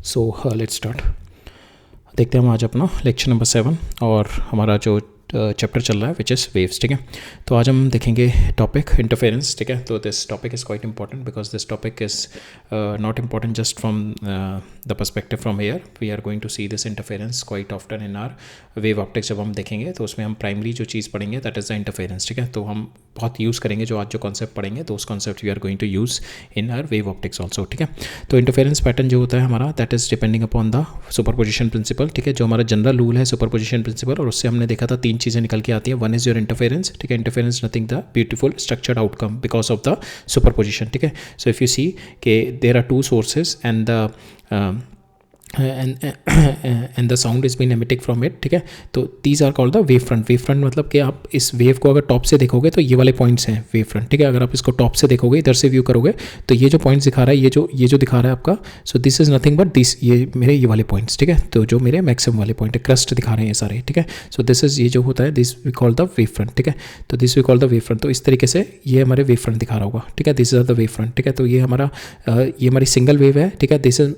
So let's start. देखते हैं हम आज अपना लेक्चर नंबर 7 और हमारा जो चैप्टर चल रहा है विच इज़ वेव्स। ठीक है, तो आज हम देखेंगे टॉपिक इंटरफेरेंस। ठीक है, तो this topic is quite important because this topic is not important just from the perspective from here, we are going to see this interference quite often in our wave optics. जब हम देखेंगे तो उसमें हम primary जो चीज़ पढ़ेंगे that is the interference. ठीक है, तो हम बहुत यूज़ करेंगे जो आज जो कॉन्सेप्ट पढ़ेंगे, तो उस concept we are going to use in our wave optics also. ठीक है, तो इंटरफेरेंस पैटर्न जो होता है हमारा that is depending upon the superposition principle. ठीक है, जो हमारा जनरल रूल है सुपरपोजिशन प्रिंसिपल, और उससे हमने देखा था 3 चीज़ें निकल के आती हैं। One is your interference. ठीक है, interference nothing the beautiful structured outcome because of the superposition. ठीक है, सो इफ़ यू सी के there are 2 sources and the and the sound is been emitting from it. ठीक है, तो these are called the wave front. Wave front मतलब कि आप इस वेव को अगर टॉप से देखोगे तो ये वाले पॉइंट्स हैं वेव फ्रंट। ठीक है, अगर आप इसको टॉप से देखोगे, इधर से व्यू करोगे, तो ये जो पॉइंट्स दिखा रहा है, ये जो दिखा रहा है आपका, so this is nothing but this, ये मेरे ये वाले पॉइंट्स। ठीक है, तो जो मेरे मैक्सिमम वाले पॉइंट है, क्रस्ट दिखा रहे हैं ये सारे। ठीक है, सो दिस इज, ये जो होता है this we call the wave front. ठीक है, तो this we call the wave front. तो इस तरीके से ये हमारे वेव फ्रंट दिखा रहा होगा। ठीक है, this is the wave front. ठीक है, तो ये हमारी सिंगल वेव है। ठीक है, दिस इज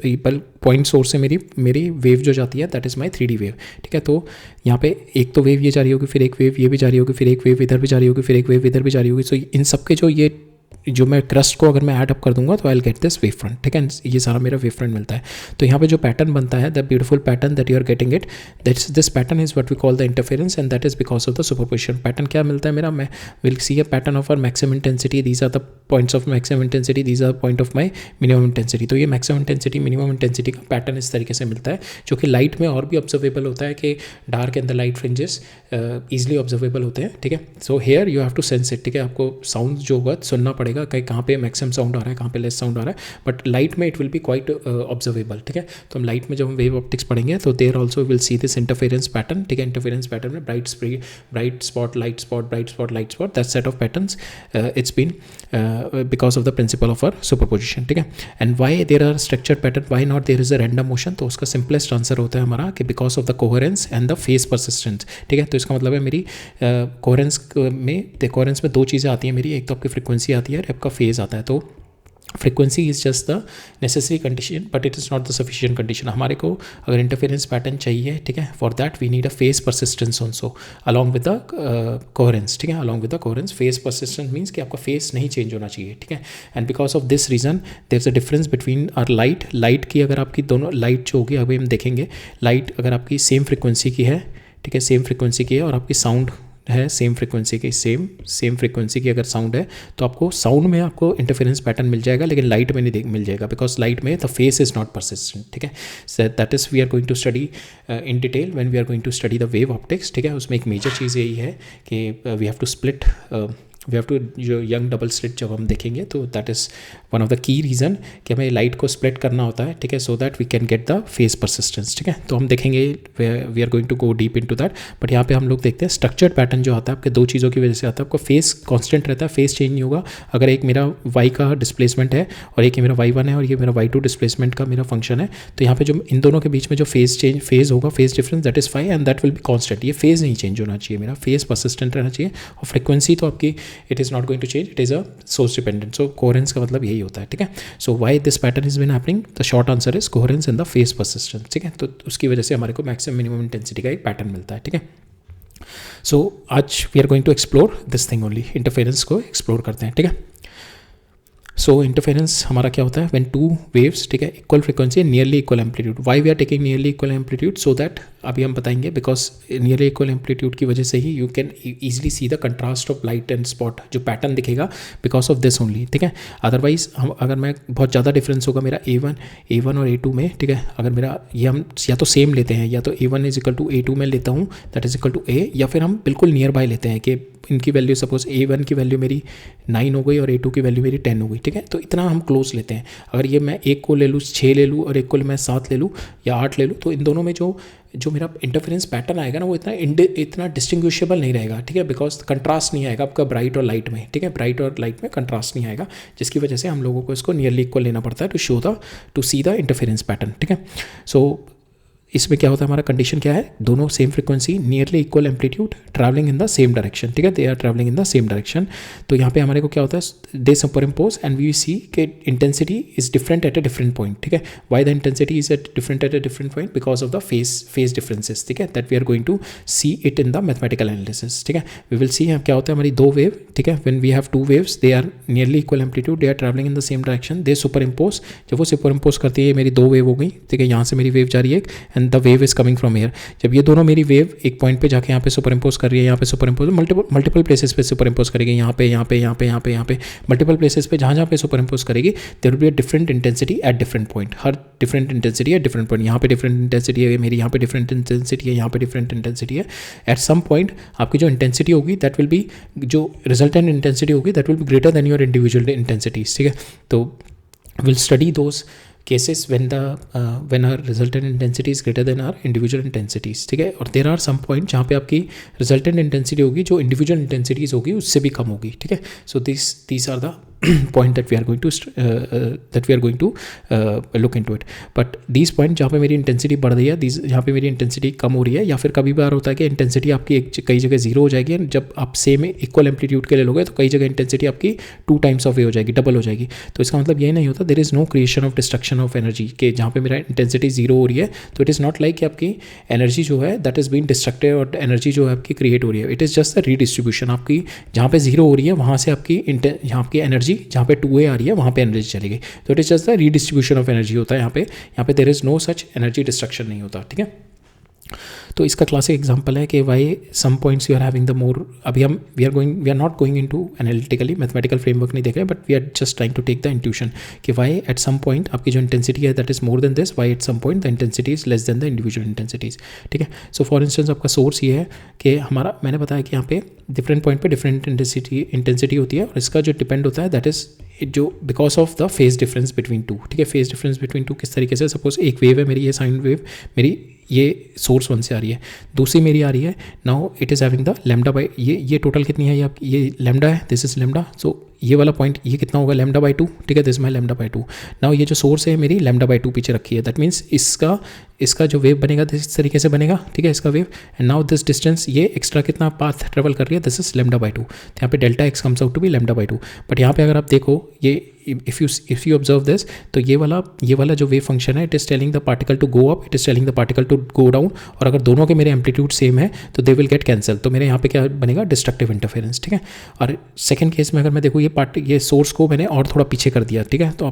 पॉइंट सोर्स से मेरी वेव जो जाती है that is my 3D wave. ठीक है, तो यहाँ पे एक तो वेव ये जा रही होगी, फिर एक वेव ये भी जा रही होगी, फिर एक वेव इधर भी जा रही होगी, फिर एक वेव इधर भी जा रही होगी। सो इन सब के जो मैं क्रस्ट को अगर मैं ऐड अप कर दूंगा तो I will get this wave front. ठीक है, ये सारा मेरा वेव फ्रंट मिलता है। तो यहाँ पे जो पैटर्न बनता है, the beautiful pattern that you are getting it, that's this pattern is what we call the interference and that is because of the superposition. Pattern क्या मिलता है मेरा, मैं will see a pattern of our maximum intensity, these are the points of maximum intensity, these are point of my minimum intensity. तो ये maximum intensity minimum intensity का pattern इस तरीके से मिलता है, जो कि लाइट में और भी ऑब्जर्वेबल होता है कि dark and the light fringes easily observable होते हैं। ठीक है, so here you have to sense it. ठीक है, आपको साउंड जो होगा सुनना पड़ेगा कि कहाँ पे मैक्सिमम साउंड आ रहा है, कहाँ पे लेस साउंड आ रहा है, बट लाइट में it will B quite observable. ठीक है, तो हम लाइट में जब हम वेव ऑप्टिक्स पढ़ेंगे तो there also will see this interference pattern. ठीक है, इंटरफेरेंस पैटर्न में bright spot, light spot, bright spot, light spot, that set of patterns it's been because of the principle of our superposition. ठीक है, and why there are structured pattern, why not there is a random motion, तो उसका simplest answer होता है हमारा कि because of the coherence and the phase persistence. ठीक है, तो इसका मतलब है मेरी कोहेरेंस में 2 चीज़ें आती हैं मेरी, एक तो आपकी फ्रिक्वेंसी आती है और आपका फेज आता है। तो frequency is just the necessary condition but it is not the sufficient condition. हमारे को अगर इंटरफेरेंस पैटर्न चाहिए, ठीक है, for that we need a phase persistence also along with the coherence. ठीक है, along with the coherence, phase persistence means कि आपका फेज नहीं चेंज होना चाहिए। ठीक है, and because of this reason there is a difference between our light की अगर आपकी दोनों लाइट जो होगी, अभी हम देखेंगे, लाइट अगर आपकी सेम फ्रिक्वेंसी की है, ठीक है, सेम फ्रिक्वेंसी की है, और आपकी साउंड है सेम फ्रिक्वेंसी की, सेम फ्रिक्वेंसी की अगर साउंड है, तो आपको साउंड में आपको इंटरफेरेंस पैटर्न मिल जाएगा, लेकिन लाइट में नहीं मिल जाएगा बिकॉज लाइट में the phase is not persistent. ठीक है, so that is we are going to study in detail when we are going to study the wave optics. ठीक है, उसमें एक मेजर चीज़ यही है कि we have to split, we have to, जो यंग डबल स्लिट जब हम देखेंगे तो that is one of the key reason कि हमें लाइट को स्प्लिट करना होता है। ठीक है, so that we can get the phase persistence. ठीक है, तो हम देखेंगे, we are going to go deep into that, but यहाँ पे हम लोग देखते हैं स्ट्रक्चर्ड पैटर्न जो आता है आपके 2 चीज़ों की वजह से आता है। आपका फेस कांस्टेंट रहता है, फेस चेंज नहीं होगा। अगर एक मेरा y का डिस्प्लेसमेंट है और एक ये मेरा y1 है और ये मेरा y2 डिस्प्लेसमेंट का मेरा फंक्शन है, तो यहाँ पे जो इन दोनों के बीच में जो फेज होगा, phase difference, that is phi and that will be constant. ये फेज नहीं चेंज होना चाहिए, मेरा फेज परसिस्टेंट रहना चाहिए। और फ्रिक्वेंसी तो आपकी it is not going to change, it is a source dependent. So coherence का मतलब यही होता है। ठीक है, so why this pattern is been happening, the short answer is coherence in the phase persistence. ठीक है, तो उसकी वजह से हमारे को मैक्सिमम मिनिमम इंटेंसिटी का एक पैटर्न मिलता है। ठीक है, सो आज we are going to explore this thing only, interference को एक्सप्लोर करते हैं। ठीक है, सो इंटरफेरेंस हमारा क्या होता है, व्हेन 2 वेव्स, ठीक है, equal frequency nearly equal amplitude. Why we are taking nearly equal amplitude, so that अभी हम बताएंगे, बिकॉज नियरली इक्वल एम्पलीट्यूड की वजह से ही you can easily see the contrast of light and spot, जो पैटर्न दिखेगा बिकॉज ऑफ दिस ओनली। ठीक है, अदरवाइज हम अगर मैं बहुत ज़्यादा डिफरेंस होगा मेरा A1 और A2 में, ठीक है, अगर मेरा ये हम या तो सेम लेते हैं, या तो A1 is equal to A2 में लेता हूँ, that is equal to A, या फिर हम बिल्कुल नियर बाय लेते हैं कि इनकी वैल्यू सपोज A1 की वैल्यू मेरी 9 हो गई और A2 की वैल्यू मेरी 10 हो गई। ठीक है, तो इतना हम क्लोज लेते हैं। अगर ये मैं एक को ले लूँ 6 ले लूँ और एक को मैं 7 ले लूँ या 8 ले लूँ, तो इन दोनों में जो मेरा इंटरफेरेंस पैटर्न आएगा ना, वो इतना डिस्टिंग्विशेबल नहीं रहेगा। ठीक है, बिकॉज कंट्रास्ट नहीं आएगा आपका ब्राइट और लाइट में। ठीक है, ब्राइट और लाइट में कंट्रास्ट नहीं आएगा, जिसकी वजह से हम लोगों को इसको नियरली इक्वल लेना पड़ता है to see the interference pattern. ठीक है, सो इसमें क्या होता है, हमारा कंडीशन क्या है, दोनों same frequency, nearly equal amplitude, travelling in the same direction, ठीक है, they are travelling in the same direction. तो यहाँ पे हमारे को क्या होता है, they superimpose and we see के intensity is different at a different point, ठीक है। Why the intensity is different at a different point, because of the phase differences, ठीक है, that we are going to see it in the mathematical analysis, ठीक है। We will सी क्या होता है, हमारी दो वेव, ठीक है, when we have two waves, they are nearly equal amplitude, they are travelling in the same direction, they superimpose. जब वो सुपर इम्पोज करती है, मेरी दो वेव हो गई, ठीक है, यहाँ से मेरी वेव जा रही है and the wave is coming from here. जब ये दोनों मेरी वेव एक पॉइंट पे जाके यहाँ पे सुपर इम्पोज कर रही है, यहाँ पे सुपर इम्पोज, मल्टीपल प्लेसेस पे सुपर इम्पोज करेगी, यहाँ पे यहाँ पे यहाँ पे यहाँ पे यहाँ पे मल्टीपल प्लेसेस पे जहाँ पे सुपर इम्पोज करेगी, there will be a different intensity at different point, हर different intensity at different point. यहाँ पे डिफरेंट इंटेंसिटी है मेरी, यहाँ पे डिफरेंट इंटेंसिटी है, यहाँ पे डिफरेंट इंटेंसिटी है। एट सम पॉइंट आपकी जो इंटेंसिटी होगी दैट विल बी, जो रिजल्टेंट इंटेंसिटी होगी that will be greater than your individual intensities, ठीक है। तो will study those cases when our resultant intensity is greater than our individual intensities, ठीक है। और there are some point जहाँ पे आपकी resultant intensity होगी जो individual intensities होगी उससे भी कम होगी, ठीक है। So these are the point that we are going to look into it, but these point जहाँ पे मेरी इंटेंसिटी बढ़ रही है, जहाँ पे मेरी इंटेंसिटी कम हो रही है, या फिर कभी बार होता है कि इंटेंसिटी आपकी कई जगह जीरो हो जाएगी, जब आप सेम इक्वल एम्पलीट्यूड के लिए लोगे तो कई जगह इंटेंसिटी आपकी 2 times ऑफ ए हो जाएगी, डबल हो जाएगी। तो इसका मतलब ये नहीं होता there is no creation of destruction of energy, के जहाँ पे मेरा इंटेंसिटी जीरो हो रही है तो इट इज़ नॉट लाइक कि आपकी एनर्जी जो है दैट इज़ बीइंग डिस्ट्रक्टेड और एनर्जी जो है आपकी क्रिएट हो रही है, it is just the redistribution. आपकी जहाँ पे जीरो हो रही है वहाँ से आपकी यहाँ आपकी एनर्जी जहाँ पे 2a आ रही है वहाँ पे एनर्जी चलेगी, तो it is just the redistribution of energy होता है यहाँ पे there is no such energy destruction नहीं होता, ठीक है। तो इसका क्लासिक एग्जांपल है कि why some points you are having the more, अभी हम we are not going into analytically mathematical framework नहीं देख रहे, but we are just trying to take the intuition कि वाई एट सम पॉइंट आपकी जो इंटेंसिटी है that is more than this, why at some point the intensity is less than the individual intensities, ठीक है। So for instance आपका source ये है कि हमारा, मैंने बताया कि यहाँ पे डिफरेंट पॉइंट पे डिफरेंट इंटेंसिटी होती है, और इसका जो डिपेंड होता है दैट इज जो because of the phase difference between two, ठीक है। फेज डिफरेंस बिटवीन टू किस तरीके से, सपोज एक वेव है मेरी, ये साइन वेव मेरी ये सोर्स 1 से आ रही है, दूसरी मेरी आ रही है, now it is having the lambda by, ये टोटल कितनी है, ये लैम्डा है, दिस इज लैम्डा, सो ये वाला पॉइंट ये कितना होगा, लैम्डा बाई 2, ठीक है, this my lambda by 2। Now ये जो सोर्स है मेरी लैम्डा बाई 2 पीछे रखी है, दैट मीन्स इसका जो वेव बनेगा इस तरीके से बनेगा, ठीक है, इसका wave. And now this distance, ये एक्स्ट्रा कितना पाथ ट्रेवल कर रही है, दिस इज लैम्डा बाई 2, तो यहाँ पे delta x comes out to be lambda by 2। But यहाँ पे अगर आप देखो ये इफ़ यू ऑब्जर्व दिस, तो ये वाला जो वेव फंक्शन है, it is telling the particle to go up, it is telling the particle to go down, और अगर दोनों के मेरे एम्पलीट्यूड सेम है तो दे विल गेट कैंसल, तो मेरे यहाँ पे क्या बनेगा, डिस्ट्रक्टिव इंटरफेरेंस, ठीक है। और सेकंड केस में अगर मैं देखूँ ये सोर्स को मैंने और थोड़ा पीछे कर दिया, ठीक है, तो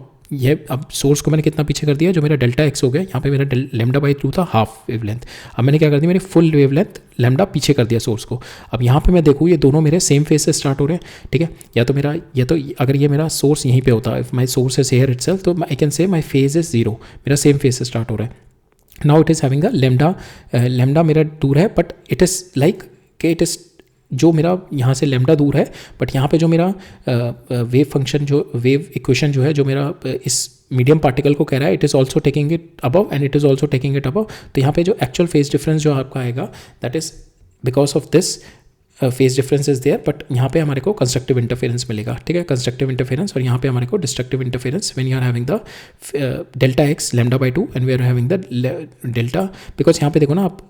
अब सोर्स को मैंने कितना पीछे कर दिया, जो मेरा डेल्टा एक्स हो गया, यहाँ पे मेरा लैम्डा बाई 2 था हाफ वेव लेंथ, अब मैंने क्या कर दिया, मेरी फुल वेव लेंथ लैम्डा पीछे कर दिया सोर्स को। अब यहाँ पे मैं देखूँ ये दोनों मेरे सेम फेज से स्टार्ट हो रहे हैं, ठीक है, या तो अगर ये मेरा सोर्स यहीं पे होता, if my source is here itself, तो I can say my phase is zero, मेरा सेम फेज से स्टार्ट हो रहा है। Now it is having a lambda मेरा दूर है, बट इट इज़ लाइक कि इट इज़ जो मेरा यहाँ से लैम्डा दूर है, बट यहाँ पे जो मेरा वेव फंक्शन, जो वेव इक्वेशन जो है, जो मेरा इस मीडियम पार्टिकल को कह रहा है, it is also taking it above and it is also taking it above, तो यहाँ पे जो एक्चुअल फेज डिफरेंस जो आपका आएगा that is because of this phase difference is there, but यहाँ पे हमारे को कंस्ट्रक्टिव इंटरफेरेंस मिलेगा, ठीक है, कंस्ट्रक्टिव इंटरफेरेंस, और यहाँ पे हमारे को destructive interference when you are having the delta x lambda by 2 and we are having the delta, because यहाँ पे देखो ना आप,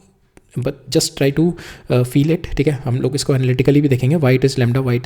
but just try to feel it, ठीक है। हम लोग इसको एनालिटिकली भी देखेंगे, why it is lambda by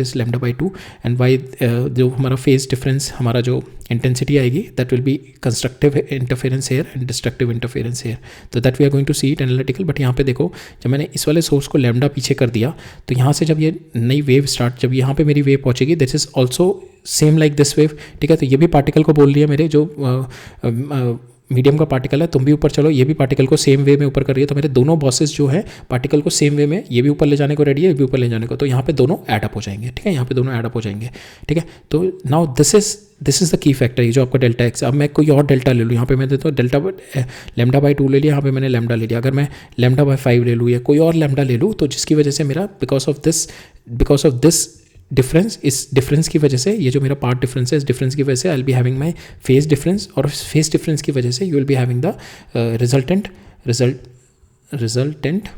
2 and why जो हमारा फेज डिफरेंस, हमारा जो इंटेंसिटी आएगी that will be constructive interference here and destructive interference here, तो that we are going to see it analytical. But यहाँ पे देखो, जब मैंने इस वाले सोर्स को लैम्डा पीछे कर दिया, तो यहाँ से जब ये नई वेव स्टार्ट, जब यहाँ पे मेरी वेव पहुँचेगी, this is also same like this wave, ठीक है, तो ये भी पार्टिकल को बोल रही है, मेरे जो मीडियम का पार्टिकल है, तुम भी ऊपर चलो, ये भी पार्टिकल को सेम वे में ऊपर कर रही है, तो मेरे दोनों बॉसेस जो है पार्टिकल को सेम वे में, ये भी ऊपर ले जाने को रेडी है, ये भी ऊपर ले जाने को, तो यहाँ पे दोनों ऐड अप हो जाएंगे, ठीक है, यहाँ पे दोनों ऐड अप हो जाएंगे, ठीक है। तो now this is the key factor, ये जो आपका डेल्टा एक्स। अब मैं कोई और डेल्टा ले लूँ, यहाँ पे मैं देता हूँ लैम्डा बाई 2 ले लिया, यहाँ पे मैंने लैम्डा ले लिया, अगर मैं लैम्डा बाई 5 ले लूँ या कोई और लैम्डा ले लूँ, तो जिसकी वजह से मेरा बिकॉज ऑफ दिस डिफरेंस, इस डिफरेंस की वजह से, ये जो मेरा पार्ट डिफरेंस है, इस डिफरेंस की वजह से I will be having my phase difference, और इस फेज डिफरेंस की वजह से you will be having the resultant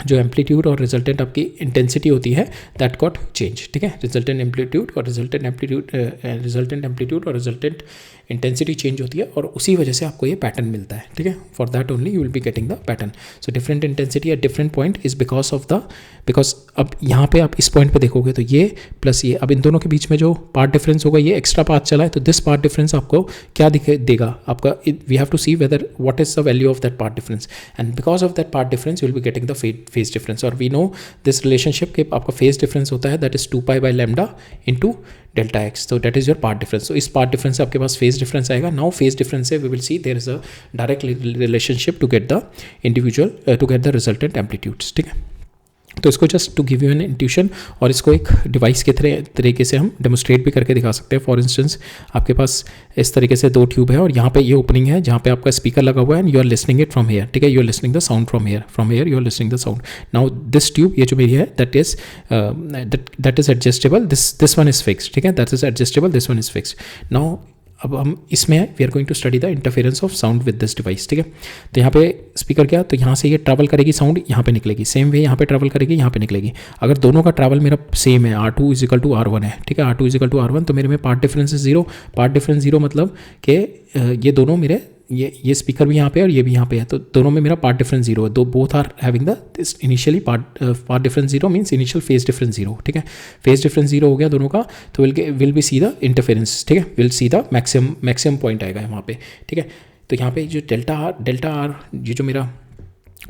जो एम्पलीट्यूड और रिजल्टेंट आपकी इंटेंसिटी होती है दैट गॉट चेंज, ठीक है, रिजल्टेंट एम्पलीट्यूड और रिजल्टेंट एम्पलीट्यूड और रिजल्टेंट इंटेंसिटी चेंज होती है और उसी वजह से आपको ये पैटर्न मिलता है, ठीक है। For that only you will be getting the pattern. So different intensity at different point is because अब यहाँ पे आप इस पॉइंट पे देखोगे तो ये प्लस ये, अब इन दोनों के बीच में जो पार्ट डिफरेंस होगा ये एक्स्ट्रा पाथ चला है, तो दिस पार्ट डिफरेंस आपको क्या देगा आपका, we have to see whether what is the value of that part difference, and because of that part difference you will be getting the phase difference. और we know this relationship के आपका phase difference होता है that is 2 pi by lambda into delta x, तो that is your part difference. तो इस part difference से आपके पास फेज डिफरेंस आएगा। नाउ फेज डिफरेंस से we will see there is a direct relationship to get the individual to get the resultant amplitudes, ठीक है। तो इसको just to give you an intuition, और इसको एक डिवाइस के तरीके से हम डेमोस्ट्रेट भी करके दिखा सकते हैं। फॉर इंस्टेंस आपके पास इस तरीके से 2 ट्यूब है और यहाँ पे ये ओपनिंग है जहाँ पे आपका स्पीकर लगा हुआ है and you are listening it from here, ठीक है। You are listening the sound from here you are listening the sound. Now this tube, ये जो मेरी है that is adjustable, this one is fixed, ठीक है, that is adjustable, this one is fixed. Now अब हम इसमें we are going to study the interference of sound with this device, ठीक है। तो यहाँ पे स्पीकर क्या, तो यहाँ से ये ट्रैवल करेगी साउंड, यहाँ पे निकलेगी, सेम वे यहाँ पे ट्रैवल करेगी, यहाँ पे निकलेगी। अगर दोनों का ट्रैवल मेरा सेम है, R2 is equal to R1 है, ठीक है, R2 is equal to R1, तो मेरे में पार्ट डिफरेंस है 0। पार्ट डिफरेंस 0 मतलब कि ये दोनों मेरे ये स्पीकर भी यहाँ पे और ये भी यहाँ पे है, तो दोनों में मेरा पार्ट डिफरेंस 0 है। दो both are having the initially part difference 0 means initial phase difference 0, ठीक है। फेज डिफरेंस 0 हो गया दोनों का, तो will be see the interference, ठीक है, will see the maximum point आएगा वहाँ पे, ठीक है। तो यहाँ पे जो डेल्टा आर ये जो मेरा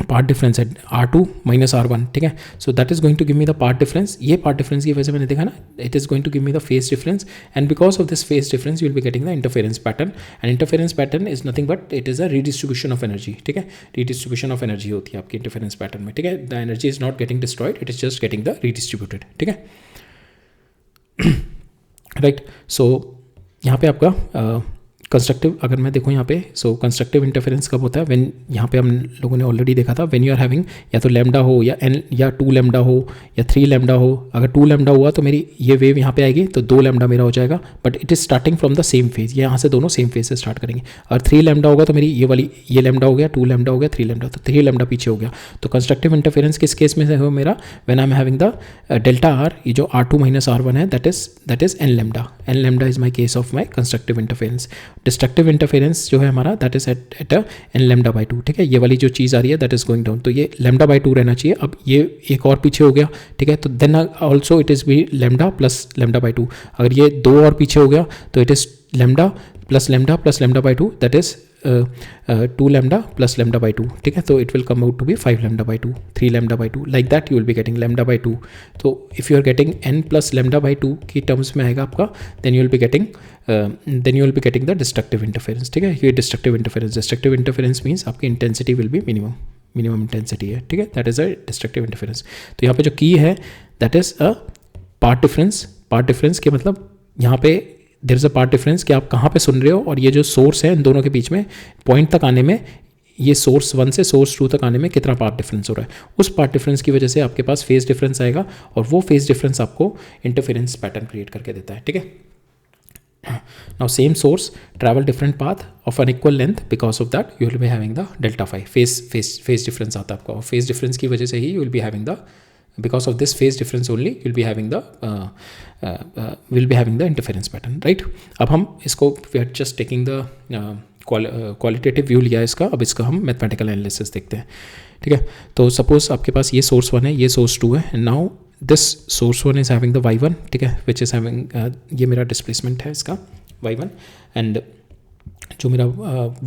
पार्ट डिफरेंस है R2 माइनस R1, ठीक है। So that is going to give me the part difference. ये पार्ट डिफरेंस की वजह से मैंने देखा ना, it is going to give me the phase difference, and because of this phase difference you will be getting the interference pattern, and interference pattern is nothing but it is a redistribution of energy, ठीक है। Redistribution of energy होती है आपकी interference pattern में, ठीक है। The energy is not getting destroyed, it is just getting the redistributed, ठीक है, राइट। सो यहाँ पे आपका कंस्ट्रक्टिव, अगर मैं देखूँ यहाँ पे, सो कंस्ट्रक्टिव इंटरफेरेंस कब होता है, व्हेन यहाँ पे हम लोगों ने ऑलरेडी देखा था, व्हेन यू आर हैविंग या तो लैम्डा हो या n या 2 लैम्डा हो या 3 लैम्डा हो। अगर 2 लैम्डा हुआ तो मेरी ये वेव यहाँ पे आएगी, तो 2 लैम्डा मेरा हो जाएगा, but it is starting from the same phase, ये यहाँ से दोनों सेम फेज से स्टार्ट करेंगे। और 3 लैम्डा होगा तो मेरी ये लैम्डा हो गया, 2 लैम्डा हो गया, 3 लैम्डा, तो 3 लैम्डा पीछे हो गया। तो कंस्ट्रक्टिव इंटरफेरेंस किस केस में हो मेरा, when I am having the delta R, ये जो R2 माइनस R1 है that is n lambda is my case of my constructive interference. Destructive interference जो है हमारा that is at n lambda by 2, ठीक है। ये वाली जो चीज़ आ रही है दैट इज गोइंग डाउन, तो ये लैम्डा बाई 2 रहना चाहिए। अब ये एक और पीछे हो गया, ठीक है, तो then also it is be lambda plus lambda by 2। अगर ये 2 और पीछे हो गया तो it is lambda plus lambda by 2, that is 2 lambda plus lambda by 2, ठीक है। तो it will come out to be 5 lambda by 2, 3 lambda by 2, like that you will be getting lambda by 2। तो if you are getting n plus lambda by 2 की terms में आएगा आपका, then you will be getting the destructive interference, ठीक है। ये destructive interference means आपकी intensity will be minimum intensity है, ठीक है, that is a destructive interference. तो यहाँ पे जो की है that is a part difference के मतलब यहाँ पे there is a part difference कि आप कहाँ पे सुन रहे हो, और ये जो सोर्स है इन दोनों के बीच में पॉइंट तक आने में, ये सोर्स 1 से सोर्स 2 तक आने में कितना पार्ट डिफरेंस हो रहा है, उस पार्ट डिफरेंस की वजह से आपके पास फेज डिफरेंस आएगा, और वो फेज डिफरेंस आपको इंटरफेरेंस पैटर्न क्रिएट करके देता है, ठीक है। Now same source travel different path of an equal length, because of that you will be having the delta phi phase difference आता है आपका, और phase difference की वजह से ही you will be having the, because of this phase difference only you will be having the interference pattern, right। अब हम इसको we are just taking the qualitative view लिया है इसका, अब इसका हम मैथमेटिकल एनालिसिस देखते हैं, ठीक है। तो सपोज आपके पास ये सोर्स 1 है, ये सोर्स 2 है, and now this source 1 is having the y1, ठीक है, विच इज हैविंग, ये मेरा डिस्प्लेसमेंट है इसका y1, एंड जो मेरा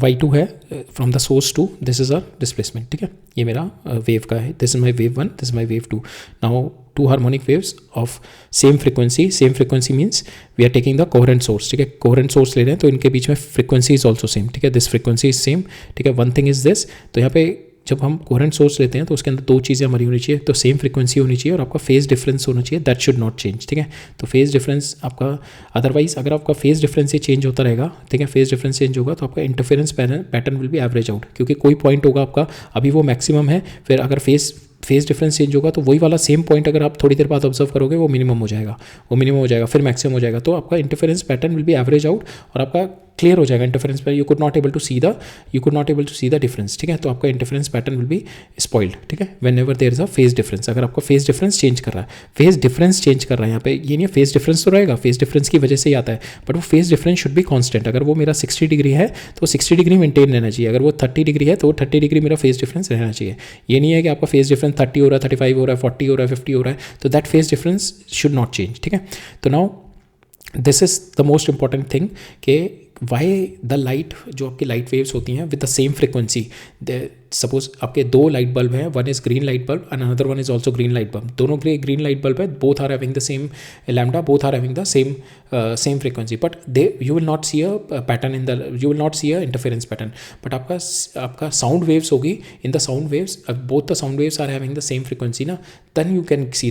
y2 है from the source 2, this is a displacement, ठीक है। ये मेरा वेव का है, this is my wave 1, this is my wave 2। नाउ 2 harmonic waves of same frequency means we are taking the coherent source, ठीक है। कोहेरेंट सोर्स ले रहे हैं तो इनके बीच में फ्रिक्वेंसी इज ऑल्सो सेम, ठीक है, दिस फ्रिक्वेंसी इज सेम, ठीक है। वन थिंग इज दिस, तो यहाँ पे जब हम कोहेरेंट सोर्स लेते हैं तो उसके अंदर 2 चीज़ें हमारी होनी चाहिए, तो सेम फ्रिक्वेंसी होनी चाहिए और आपका फेज डिफरेंस होना चाहिए, दैट शुड नॉट चेंज, ठीक है। तो फेज डिफरेंस आपका, अदरवाइज अगर आपका फेज डिफरेंस चेंज होता रहेगा, ठीक है, फेज डिफरेंस चेंज होगा तो आपका interference pattern will be average out, क्योंकि कोई पॉइंट होगा आपका, अभी वो मैक्सिमम है, फिर अगर फेज डिफरेंस चेंज होगा तो वही वाला सेम पॉइंट अगर आप थोड़ी देर बाद ऑब्जर्व करोगे वो मिनिमम हो जाएगा, फिर मैक्सिमम हो जाएगा, तो आपका interference pattern will be average out, और आपका क्लियर हो जाएगा इंटरफेरेंस पर, you could not able to see the difference, ठीक है। तो आपका interference pattern will be spoiled, ठीक है, whenever there is a phase difference. अगर आपका फेज डिफरेंस चेंज कर रहा है, यहाँ पे ये नहीं है फेज डिफरेंस तो रहेगा, फेज डिफरेंस की वजह से ही आता है, बट वो phase difference should be constant. अगर वो मेरा 60 डिग्री है तो 60 डिग्री मेंटेन रहना चाहिए, अगर वो 30 डिग्री है तो 30 डिग्री मेरा फेज डिफरेंस रहना चाहिए। ये नहीं है कि आपका फेज डिफरेंस 30 हो रहा है, 35 हो रहा है, 40 हो रहा है, 50 हो रहा है, तो that phase difference should not change, ठीक है। तो now this is the most important thing कि वाई द लाइट, जो आपकी लाइट वेव्स होती हैं with the same frequency, suppose आपके दो लाइट बल्ब हैं, one is green light bulb and another one is also green light bulb, दोनों green light bulb है, both are having the same lambda, both are having the same frequency, but you will not see a pattern in the, you will not see a interference pattern. But आपका sound waves होगी, in the sound waves both the sound waves are having the same frequency ना, then you can see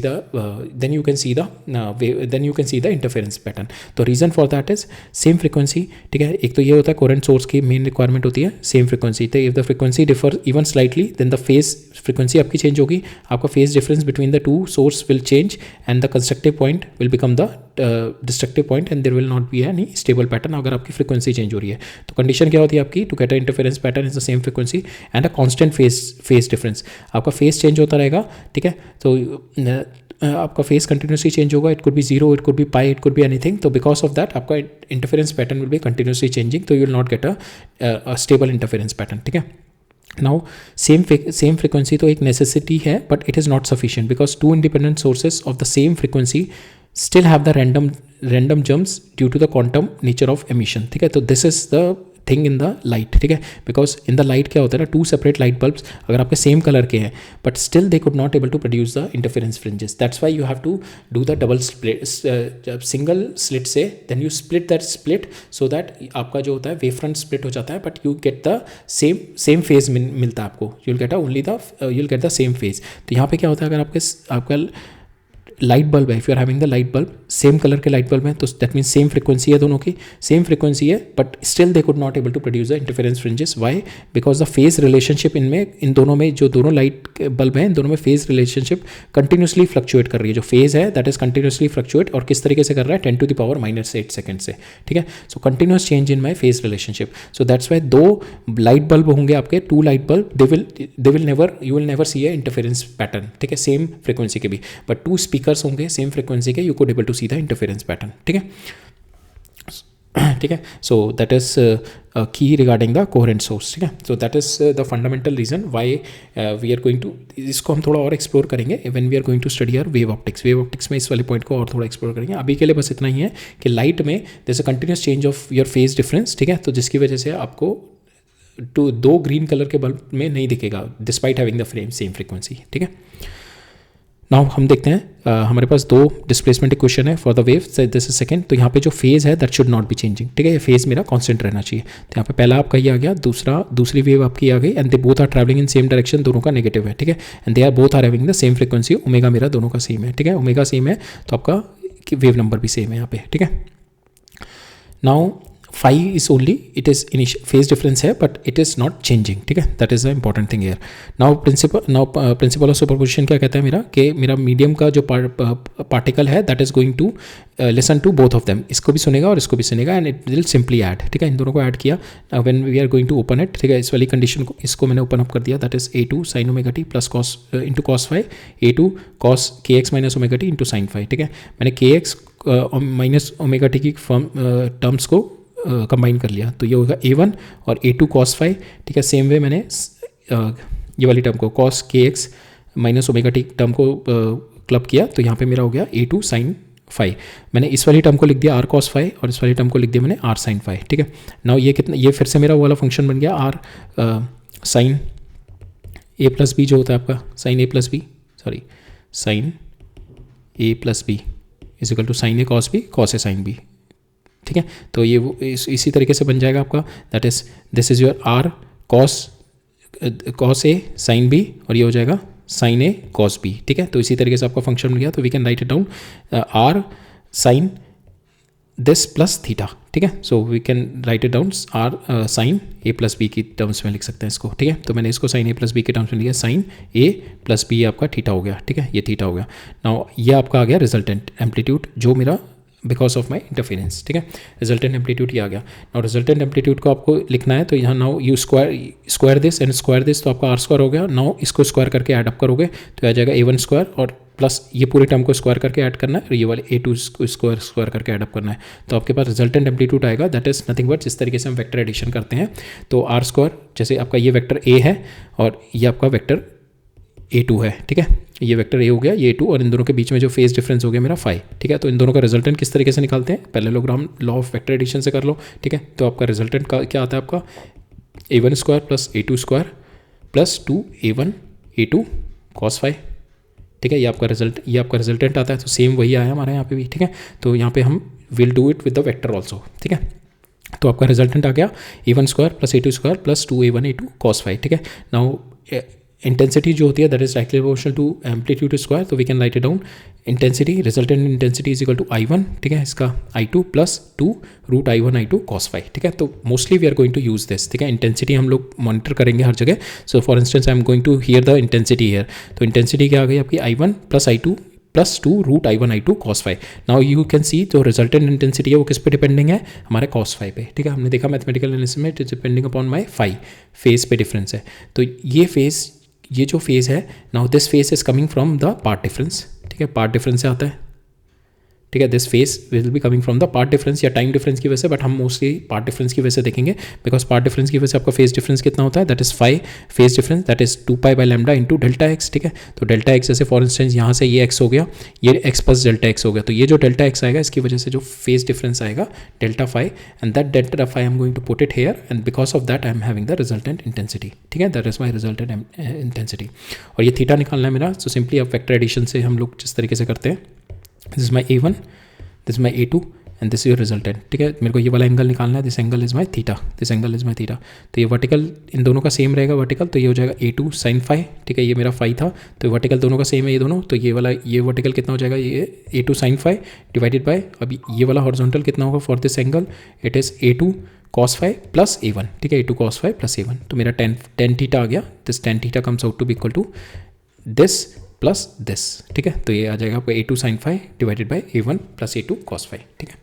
the interference pattern. तो reason for that is same frequency, ठीक है। एक तो ये होता है कोरेंट सोर्स की मेन रिक्वायरमेंट होती है सेम फ्रिक्वेंसी, तो if the frequency differ even slightly then the phase frequency आपकी चेंज होगी, आपका phase difference between the two source will change and the constructive point will become the destructive point and there will not be any stable pattern अगर आपकी frequency change हो रही है। तो condition क्या होती है आपकी, to get a interference pattern is the same frequency and a constant phase difference. आपका फेज चेंज होता रहेगा, ठीक है, तो आपका फेस कंटिन्यूसली चेंज होगा, it could be 0, it could be pi, it could be anything, तो बिकॉज ऑफ दैट आपका interference pattern will be continuously changing, तो you will not get a stable interference pattern, ठीक है। Now same frequency तो एक necessity है, but it is not sufficient because two independent sources of the same frequency still have the random jumps due to the quantum nature of emission, ठीक है। तो this is the thing in the light, ठीक है, because in the light क्या होता है ना, to separate light bulbs अगर आपके सेम कलर के हैं but still they could not able to produce the interference fringes, that's why you have to do the double split, single slit से then you split that split so that आपका जो होता है wave front split हो जाता है, but you get the same phase मिलता है आपको, you will get the same phase. तो यहाँ पे क्या होता है, अगर आपका लाइट बल्ब है, if you are having the light bulb, same colour के लाइट बल्ब हैं, तो दैट मीन्स सेम फ्रिक्वेंसी है, दोनों की सेम फ्रिक्वेंसी है, but still they could not able to produce the interference fringes. Why? Because the phase relationship in दोनों में, जो दोनों लाइट बल्ब हैं, इन दोनों में फेज रिलेशनशिप कंटिन्यूसली फ्लक्चुएट कर रही है, जो फेज है दैट इज कंटिन्यूसली फ्लक्चुएट, और किस तरीके से कर रहा है, 10⁻⁻8 सेकंड से, ठीक है। So continuous change in my phase relationship, so that's why दो लाइट बल्ब होंगे आपके, two light bulb, you will never see a interference pattern, ठीक है, सेम फ्रिक्वेंसी के भी, बट टू स्पीकर्स होंगे सेम फ्रिक्वेंसी के, you could able to see the interference pattern, ठीक है, ठीक है। So that is key regarding the coherent source, ठीक है। So that is the fundamental reason why we are going to, इसको हम थोड़ा और एक्सप्लोर करेंगे when we are going to study our wave optics में इस वाले पॉइंट को और थोड़ा एक्सप्लोर करेंगे। अभी के लिए बस इतना ही है कि लाइट में जैसे continuous change of your phase difference, ठीक है, तो जिसकी वजह से आपको दो ग्रीन कलर के बल्ब में नहीं दिखेगा despite having the same frequency, ठीक है। नाउ हम देखते हैं हमारे पास दो डिस्प्लेसमेंट इक्वेशन है for the wave, this is second. तो यहाँ पे जो फेज है that should not be changing, ठीक है, ये फेज मेरा कांस्टेंट रहना चाहिए। तो यहाँ पे पहला आपका ये आ गया, दूसरी वेव आपकी आ गई, and they both are travelling in same direction, दोनों का नेगेटिव है, ठीक है, and they are both are having the same frequency, omega मेरा दोनों का सेम है, ठीक है, ओमेगा सेम है तो आपका वेव नंबर भी सेम है यहाँ पे, ठीक है। Now phi is only, it is initial phase difference है but it is not changing, ठीक है, that is the important thing here. Now principle of superposition क्या कहता है मेरा, कि मेरा मीडियम का जो पार्टिकल है that is going to listen to both of them, इसको भी सुनेगा और इसको भी सुनेगा, and it will simply add, ठीक है, इन दोनों को ऐड किया when we are going to open it, ठीक है, इस वाली कंडीशन को, इसको मैंने ओपन अप कर दिया, that is a2 sin omega t plus cos into cos phi, a2 cos kx minus omega t into sin phi, ठीक है, मैंने kx माइनस ओमेगा टी की टर्म्स को कंबाइन कर लिया, तो ये होगा a1 और a2 cos phi, ठीक है। सेम वे मैंने ये वाली टर्म को cos kx minus omega T term को क्लब किया, तो यहाँ पे मेरा हो गया a2 sin phi। मैंने इस वाली टर्म को लिख दिया r cos phi और इस वाली टर्म को लिख दिया मैंने r sin phi, ठीक है। नाउ ये कितना, ये फिर से मेरा वो वाला फंक्शन बन गया r sin a plus B, जो होता है आपका sin a plus B, sorry sin a plus B is equal to sin a cos b cos a sin b, ठीक है। तो ये इसी तरीके से बन जाएगा आपका, that is this is your r cos a sin b और ये हो जाएगा sin a cos b, ठीक है। तो इसी तरीके से आपका फंक्शन बन गया, तो we can write it down r sin this plus theta, ठीक है। So we can write it down r sin a plus B की टर्म्स में लिख सकते हैं इसको, ठीक है। तो मैंने इसको sin a प्लस बी के टर्म्स में लिया, sin a प्लस बी आपका थीटा हो गया, ठीक है, ये थीटा हो गया। नाउ ये आपका आ गया रिजल्टेंट एम्पलीट्यूड, जो मेरा बिकॉज ऑफ माई इंटरफेरेंस, ठीक है। रिजल्टेंट एम्पलीट्यूड ये आ गया। और रिजल्टेंट एम्पलीट्यूड को आपको लिखना है, तो यहाँ now you square this and square this, तो आपका आर स्क्वायर हो गया। नाउ इसको स्क्वायर करके ऐड अप करोगे तो आ जाएगा A1 स्क्वायर और प्लस ये पूरे टर्म को स्क्वायर करके ऐड करना है और ये वाले A2 स्क्वायर करके ऐड अप करना है। तो आपके पास रिजल्टेंट एम्पलीट्यूड आएगा, दैट इज नथिंग बट जिस तरीके से हम वेक्टर एडिशन करते हैं। तो आर स्क्वायर जैसे आपका ये वेक्टर A है और ये आपका वेक्टर A2 है, ठीक है। ये वेक्टर A हो गया, ये A2, और इन दोनों के बीच में जो फेज डिफरेंस हो गया मेरा 5, ठीक है। तो इन दोनों का रिजल्टेंट किस तरीके से निकालते हैं, parallelogram law of vector addition से कर लो, ठीक है। तो आपका रिजल्टेंट का क्या आता है, आपका A1 square plus A2 square plus 2A1 A2 cos 5, ठीक है। ये आपका रिजल्टेंट आता है। तो सेम वही आया हमारे यहाँ पे भी, ठीक है। तो यहाँ पे हम will do it with the vector also, ठीक है। तो आपका रिजल्टेंट आ गया A1 square plus A2 square plus 2A1 A2 cos 5, ठीक है। नाउ इंटेंसिटी जो होती है that is directly proportional to amplitude square, तो we can write it down intensity, resultant intensity is equal to I1, ठीक है, इसका I2 plus 2 root I1 I2 cos 5, ठीक है। तो mostly we are going to use this, ठीक है। Intensity हम लोग मॉनिटर करेंगे हर जगह। So for instance I am going to hear the intensity here, तो इंटेंसिटी क्या आ गई आपकी I1 plus I2 plus 2 root I1 I2 cos 5। Now you can see जो रिजल्टेंट इंटेंसिटी है वो किस पे डिपेंडिंग है, हमारे cos 5 पे, ठीक है। हमने देखा मैथमेटिकल एनालिसिस में it is depending upon my phi phase पे डिफरेंस है। तो ये जो फेज है, now this phase is coming from the part difference, ठीक है। पार्ट डिफरेंस से आता है, ठीक है। This phase will be coming from the part difference या टाइम डिफरेंस की वजह से, बट हम मोस्टली पार्ट डिफरेंस की वजह से देखेंगे, बिकॉज पार्ट डिफरेंस की वजह से आपका फेज डिफरेंस कितना होता है, that is 5 phase difference, that is 2 pi lambda into delta x, ठीक है। तो डेल्टा एक्स जैसे फॉर इंस्टेंस यहाँ से ये एक्स हो गया, ये एक्स प्लस डेल्टा एक्स हो गया, तो ये जो डेल्टा एक्स आएगा इसकी वजह से जो फेज डिफरेंस आएगा delta 5, and that delta 5 I am going to put it here, and because of that I am having the resultant intensity, ठीक है। That is my resultant intensity. और ये थीटा निकालना है मेरा, सो सिंपली अब vector addition से हम लोग जिस तरीके से करते हैं, this is my A1, this is my A2 and this is your resultant, ठीक है। मेरे को ये वाला एंगल निकालना है, this angle is my theta, this angle is my theta. तो ये वर्टिकल इन दोनों का सेम रहेगा वर्टिकल, तो ये हो जाएगा A2 sin 5, ठीक है। ये मेरा 5 था, तो वर्टिकल दोनों का सेम है ये दोनों, तो ये वाला ये वर्टिकल कितना हो जाएगा, ये A2 sin 5 डिवाइडेड बाय, अभी ये वाला हॉरिजॉन्टल कितना होगा for this angle, it is A2 cos 5 plus A1, ठीक है। A2 cos 5 प्लस A1, तो मेरा tan थीटा आ गया, this tan theta comes out to be equal to this plus this, ठीक है। तो ये आ जाएगा आपको A2 sin 5 divided by A1 plus A2 cos 5, ठीक है।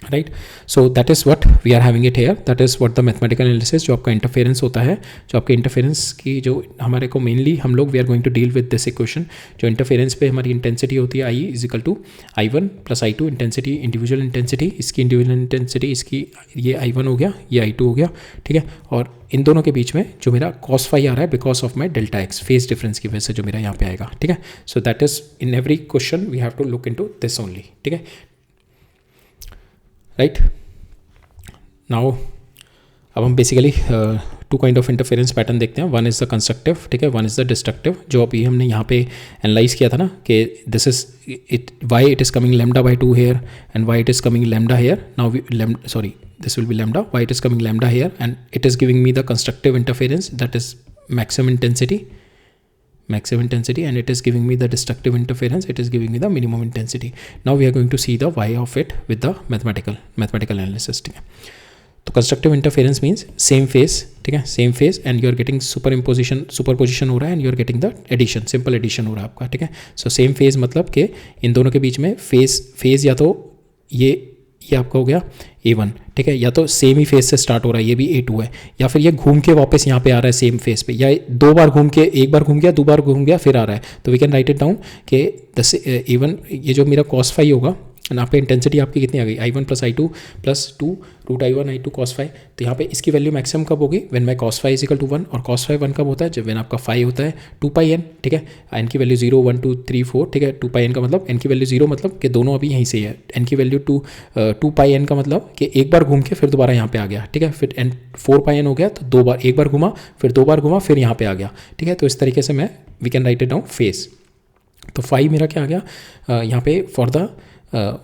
Right, so that is what we are having it here, that is what the mathematical analysis, जो आपका इंटरफेरेंस होता है, जो आपके इंटरफेरेंस की जो हमारे को मेनली हम लोग we are going to deal with this equation. जो इंटरफेरेंस पे हमारी इंटेंसिटी होती है I is equal to I1 plus I2, intensity individual intensity, इसकी इंडिविजुअल इंटेंसिटी, इसकी ये I1 हो गया, ये I2 हो गया, ठीक है। और इन दोनों के बीच में जो मेरा cos 5 आ रहा है because of my delta x phase difference की वजह से जो मेरा यहाँ पे आएगा, ठीक है। So that is in every question we have to look into this only, ठीक है। राइट, नाउ अब हम basically 2 kind of interference pattern देखते हैं, वन इज़ द कंस्ट्रक्टिव, ठीक है, वन इज़ द डिस्ट्रक्टिव। जो अभी हमने यहाँ पे एनालाइज किया था ना कि this is it, why it is coming lambda by 2 here and why it is coming lambda here, now this will be lambda, why it is coming lambda here, and it is giving me the constructive interference, that is maximum intensity, and it is giving me the destructive interference, it is giving me the minimum intensity. Now we are going to see the why of it with the mathematical analysis, ठीक है। तो constructive interference means same phase, ठीक है, same phase and you are getting superposition हो रहा है, and you are getting the addition, simple addition हो रहा है आपका, ठीक है। सो सेम फेज मतलब कि इन दोनों के बीच में फेज या तो ये आपका हो गया A1, ठीक है, या तो सेम ही फेज से स्टार्ट हो रहा है, ये भी A2 है, या फिर ये घूम के वापस यहाँ पे आ रहा है सेम फेज पे, या 2 बार घूम के, एक बार घूम गया, 2 बार घूम गया, फिर आ रहा है। तो we can write it down कि A1 ये जो मेरा cos 5 होगा, यहाँ पे इंटेंसिटी आपकी कितनी आ गई, I1 plus I2 plus 2 root I1 I2 cos 5। तो यहाँ पे इसकी वैल्यू मैक्सिमम कब होगी, when my cos 5 is equal to 1, और cos 5 1 कब होता है, जब व्हेन आपका 5 होता है 2 पाई n, ठीक है। n की वैल्यू 0 1 2 3 4, ठीक है। 2 पाई n का मतलब n की वैल्यू 0 मतलब कि दोनों अभी यहीं से है, n की वैल्यू 2 पाई n का मतलब कि एक बार घूम के फिर दोबारा यहाँ पे आ गया, ठीक है। फिर n 4 पाई n हो गया, तो 2 बार, एक बार घुमा फिर 2 बार घुमा फिर यहाँ पे आ गया, ठीक है। तो इस तरीके से मैं we can write it down phase. तो 5 मेरा क्या आ गया यहाँ पे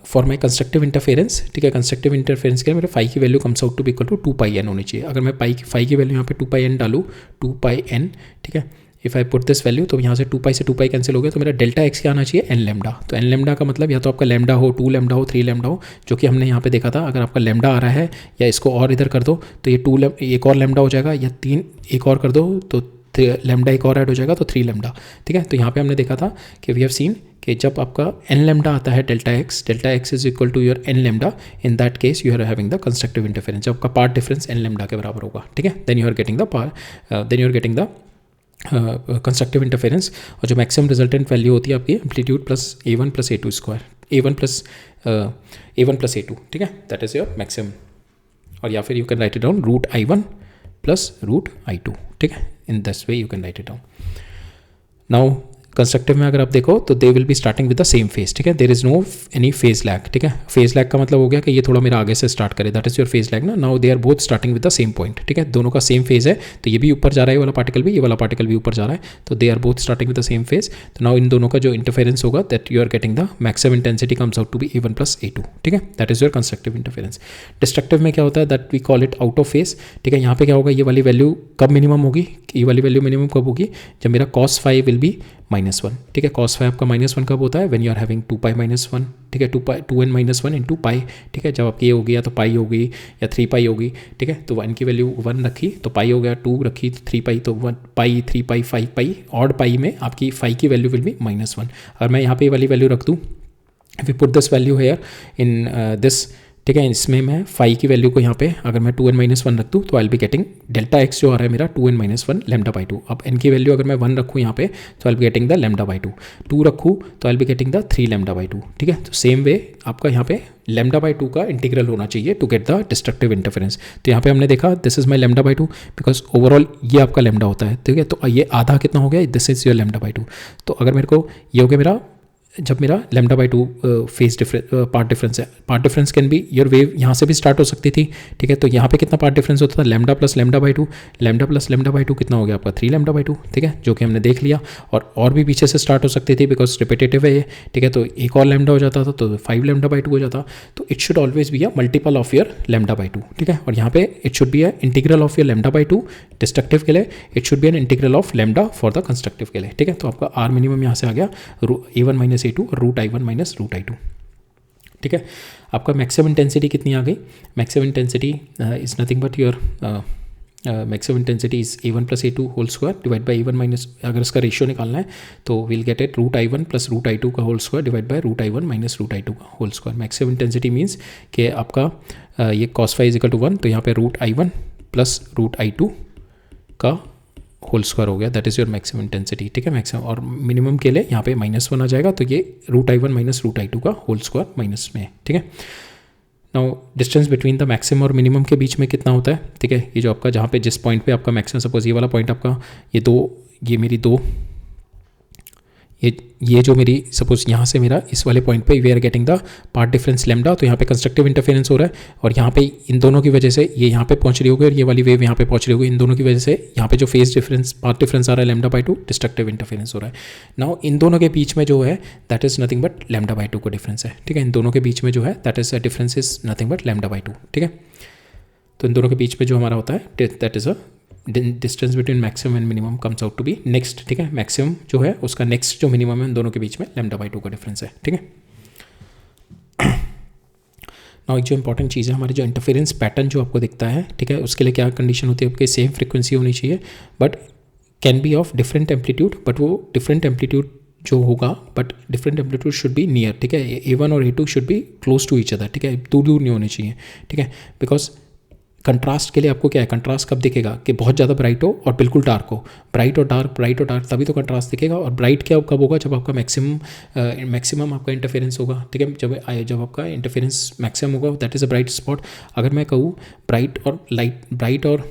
फॉर माई कंस्ट्रक्टिव इंटरफेरेंस, ठीक है। कंस्ट्रक्टिव इंटरफेरेंस के लिए मेरे 5 की value comes out to be equal to 2 pi n होनी चाहिए। अगर मैं 5 की वैल्यू यहाँ पे 2 पाई n डालूँ, 2 पाई n, ठीक है, if I put this value, तो यहाँ से 2 पाई से 2 पाई कैंसिल हो गया, तो मेरा डेल्टा एक्स क्या आना चाहिए, n लैम्डा। तो n लैम्डा का मतलब या तो आपका लैम्डा हो, 2 लैम्डा हो, 3 लैम्डा हो, जो कि हमने यहाँ पे देखा था। अगर आपका लैम्डा आ रहा है, या इसको और इधर कर दो तो ये एक और लैम्डा हो जाएगा, या 3 एक और कर दो तो लेमडा एक और ऐड हो जाएगा तो 3 लेमडा, ठीक है। तो यहाँ पे हमने देखा था कि वी हैव सीन कि जब आपका एन लेमडा आता है delta x is equal to your n lambda, in that case you are having the constructive interference, जब आपका पार्ट डिफरेंस एन लेमडा के बराबर होगा, ठीक है। Then you are getting the constructive interference. और जो मैक्सिमम रिजल्टेंट वैल्यू होती है आपकी amplitude plus A1 plus A2 square, A1 plus A2, ठीक है, दैट इज योर मैक्सिमम। और या फिर you can write it down root I1 plus root I2, ठीक है, in this way you can write it down. Now constructive में अगर आप देखो तो they will be starting with the same phase, ठीक है, there is no any phase lag, ठीक है। फेज लैग का मतलब हो गया कि ये थोड़ा मेरा आगे से स्टार्ट करे, that is your phase lag ना। Now they are both starting with the same point, ठीक है, दोनों का सेम फेज है, तो ये भी ऊपर जा रहा है, ये वाला पार्टिकल भी, ये वाला पार्टिकल भी ऊपर जा रहा है, तो they are both starting with the same phase. तो नाउ इन दोनों का जो इंटरफेरेंस होगा that you are getting the maximum intensity comes out to be A1 plus A2, ठीक है, that is your constructive interference. Destructive में क्या होता है that we call it out of phase, ठीक है। यहाँ पे क्या होगा, ये वाली वैल्यू कब मिनिमम होगी, ये वाली वैल्यू मिनिमम कब होगी, जब मेरा cos फाई विल बी -1, ठीक है। cos फाई आपका -1 कब होता है, व्हेन यू आर हैविंग 2π -1, ठीक है, 2n -1 इंटू पाई, ठीक है। जब आपकी ये होगी या तो पाई होगी या 3π होगी, ठीक है, तो 1 की वैल्यू 1 रखी तो पाई हो गया, 2 रखी तो 3π, तो 1 पाई 3π 5π, ऑड पाई में आपकी फाई की वैल्यू विल बी -1। और मैं यहाँ पे ये वाली वैल्यू रख दूँ, if you put this value here in this, ठीक है, इसमें मैं फाई की वैल्यू को यहाँ पे अगर मैं 2n -1 रख दूँ तो आई will be getting delta x जो आ रहा है मेरा 2n -1 लेमडा बाई 2। अब n की वैल्यू अगर मैं 1 रखूँ यहाँ पे तो आई will be getting the lambda by 2, 2 रखूँ तो आई will be getting the 3 lambda by 2, ठीक है। तो सेम वे आपका यहाँ पे लेमडा बाई 2 का इंटीग्रल होना चाहिए to get the destructive interference. तो यहाँ पे हमने देखा this is my lambda by 2 because overall ये आपका लेमडा होता है, ठीक है। तो ये आधा कितना हो गया, this is your lambda by 2। तो अगर मेरे को ये हो गया मेरा, जब मेरा lambda by 2 phase part difference है, part difference can be your wave यहाँ से भी स्टार्ट हो सकती थी, ठीक है। तो यहाँ पे कितना पार्ट डिफरेंस होता था, lambda plus lambda by 2, lambda plus lambda by 2 कितना हो गया आपका 3 लेमडा बाई 2, ठीक है, जो कि हमने देख लिया। और भी पीछे से स्टार्ट हो सकती थी बिकॉज रिपीटेटिव है ये, ठीक है। तो एक और लेमडा हो जाता था तो 5 लेमडा बाई 2 हो जाता। तो it should always be a multiple of your lambda by 2, ठीक है। और यहाँ पे it should be a integral of your lambda by 2 destructive के लिए, it should be an integral of lambda for the constructive के लिए, ठीक है। तो आपका आर मिनिमम यहाँ से आ गया A1 A2 और root I1 minus root I2, ठीक है। आपका मैक्सिमम इंटेंसिटी कितनी आ गई, maximum intensity is nothing but your maximum intensity is A1 plus A2 whole square divide by A1 minus, अगर इसका रेशियो निकालना है तो will get it root I1 plus root I2 का whole square divide by root I1 minus root I2 का whole square. Maximum intensity means कि आपका ये cos phi is equal to 1, तो यहाँ पे root I1 plus root I2 का whole square हो गया, that is your maximum intensity, ठीक है। मैक्सिमम और मिनिमम के लिए यहाँ पे -1 आ जाएगा, तो ये root I1 minus root I2 का होल स्क्वायर माइनस में, ठीक है। Now distance between the maximum और मिनिमम के बीच में कितना होता है, ठीक है। ये जो आपका जहाँ पे जिस पॉइंट पे आपका मैक्सिमम, सपोज ये वाला पॉइंट आपका ये मेरी दो ये जो मेरी सपोज यहाँ से मेरा इस वाले पॉइंट पे we are getting the part difference lambda, तो यहाँ पे कंस्ट्रक्टिव इंटरफेरेंस हो रहा है और यहाँ पे इन दोनों की वजह से ये यहाँ पे पहुँच रही होगी और ये वाली वेव यहाँ पे पहुँच रही होगी, इन दोनों की वजह से यहाँ पे जो फेज डिफरेंस पार्ट डिफरेंस आ रहा है लेमडा बाई 2 डिस्ट्रक्टिव इंटरफेरेंस हो रहा है। नाउ इन दोनों के बीच में जो है that is nothing but lambda by 2 का डिफरेंस है, ठीक है। इन दोनों के बीच में जो है that is difference is nothing but lambda by 2, ठीक है। तो इन दोनों के बीच में जो हमारा होता है that is a distance between maximum and minimum comes out to be next, ठीक है। मैक्सिमम जो है उसका नेक्स्ट जो मिनिमम है उन दोनों के बीच में लेमडा बाई 2 का डिफरेंस है, ठीक है। नाउ एक जो इंपॉर्टेंट चीज़ है, हमारे जो इंटरफेरेंस पैटर्न जो आपको दिखता है, ठीक है, उसके लिए क्या कंडीशन होती है, आपके सेम फ्रीक्वेंसी होनी चाहिए but can be of different amplitude, but वो डिफरेंट एम्पलीट्यूड जो होगा but different amplitude should be near, ठीक है। A1 और A2 should be close to each other, ठीक है, दूर दूर नहीं होने चाहिए, ठीक है। बिकॉज कंट्रास्ट के लिए आपको क्या है, कंट्रास्ट कब दिखेगा कि बहुत ज़्यादा ब्राइट हो और बिल्कुल डार्क हो, ब्राइट और डार्क तभी तो कंट्रास्ट दिखेगा। और ब्राइट क्या कब होगा, जब आपका मैक्सिमम आपका इंटरफेरेंस होगा, ठीक है। जब आपका इंटरफेरेंस मैक्सिमम होगा that is a bright spot. अगर मैं कहूँ ब्राइट और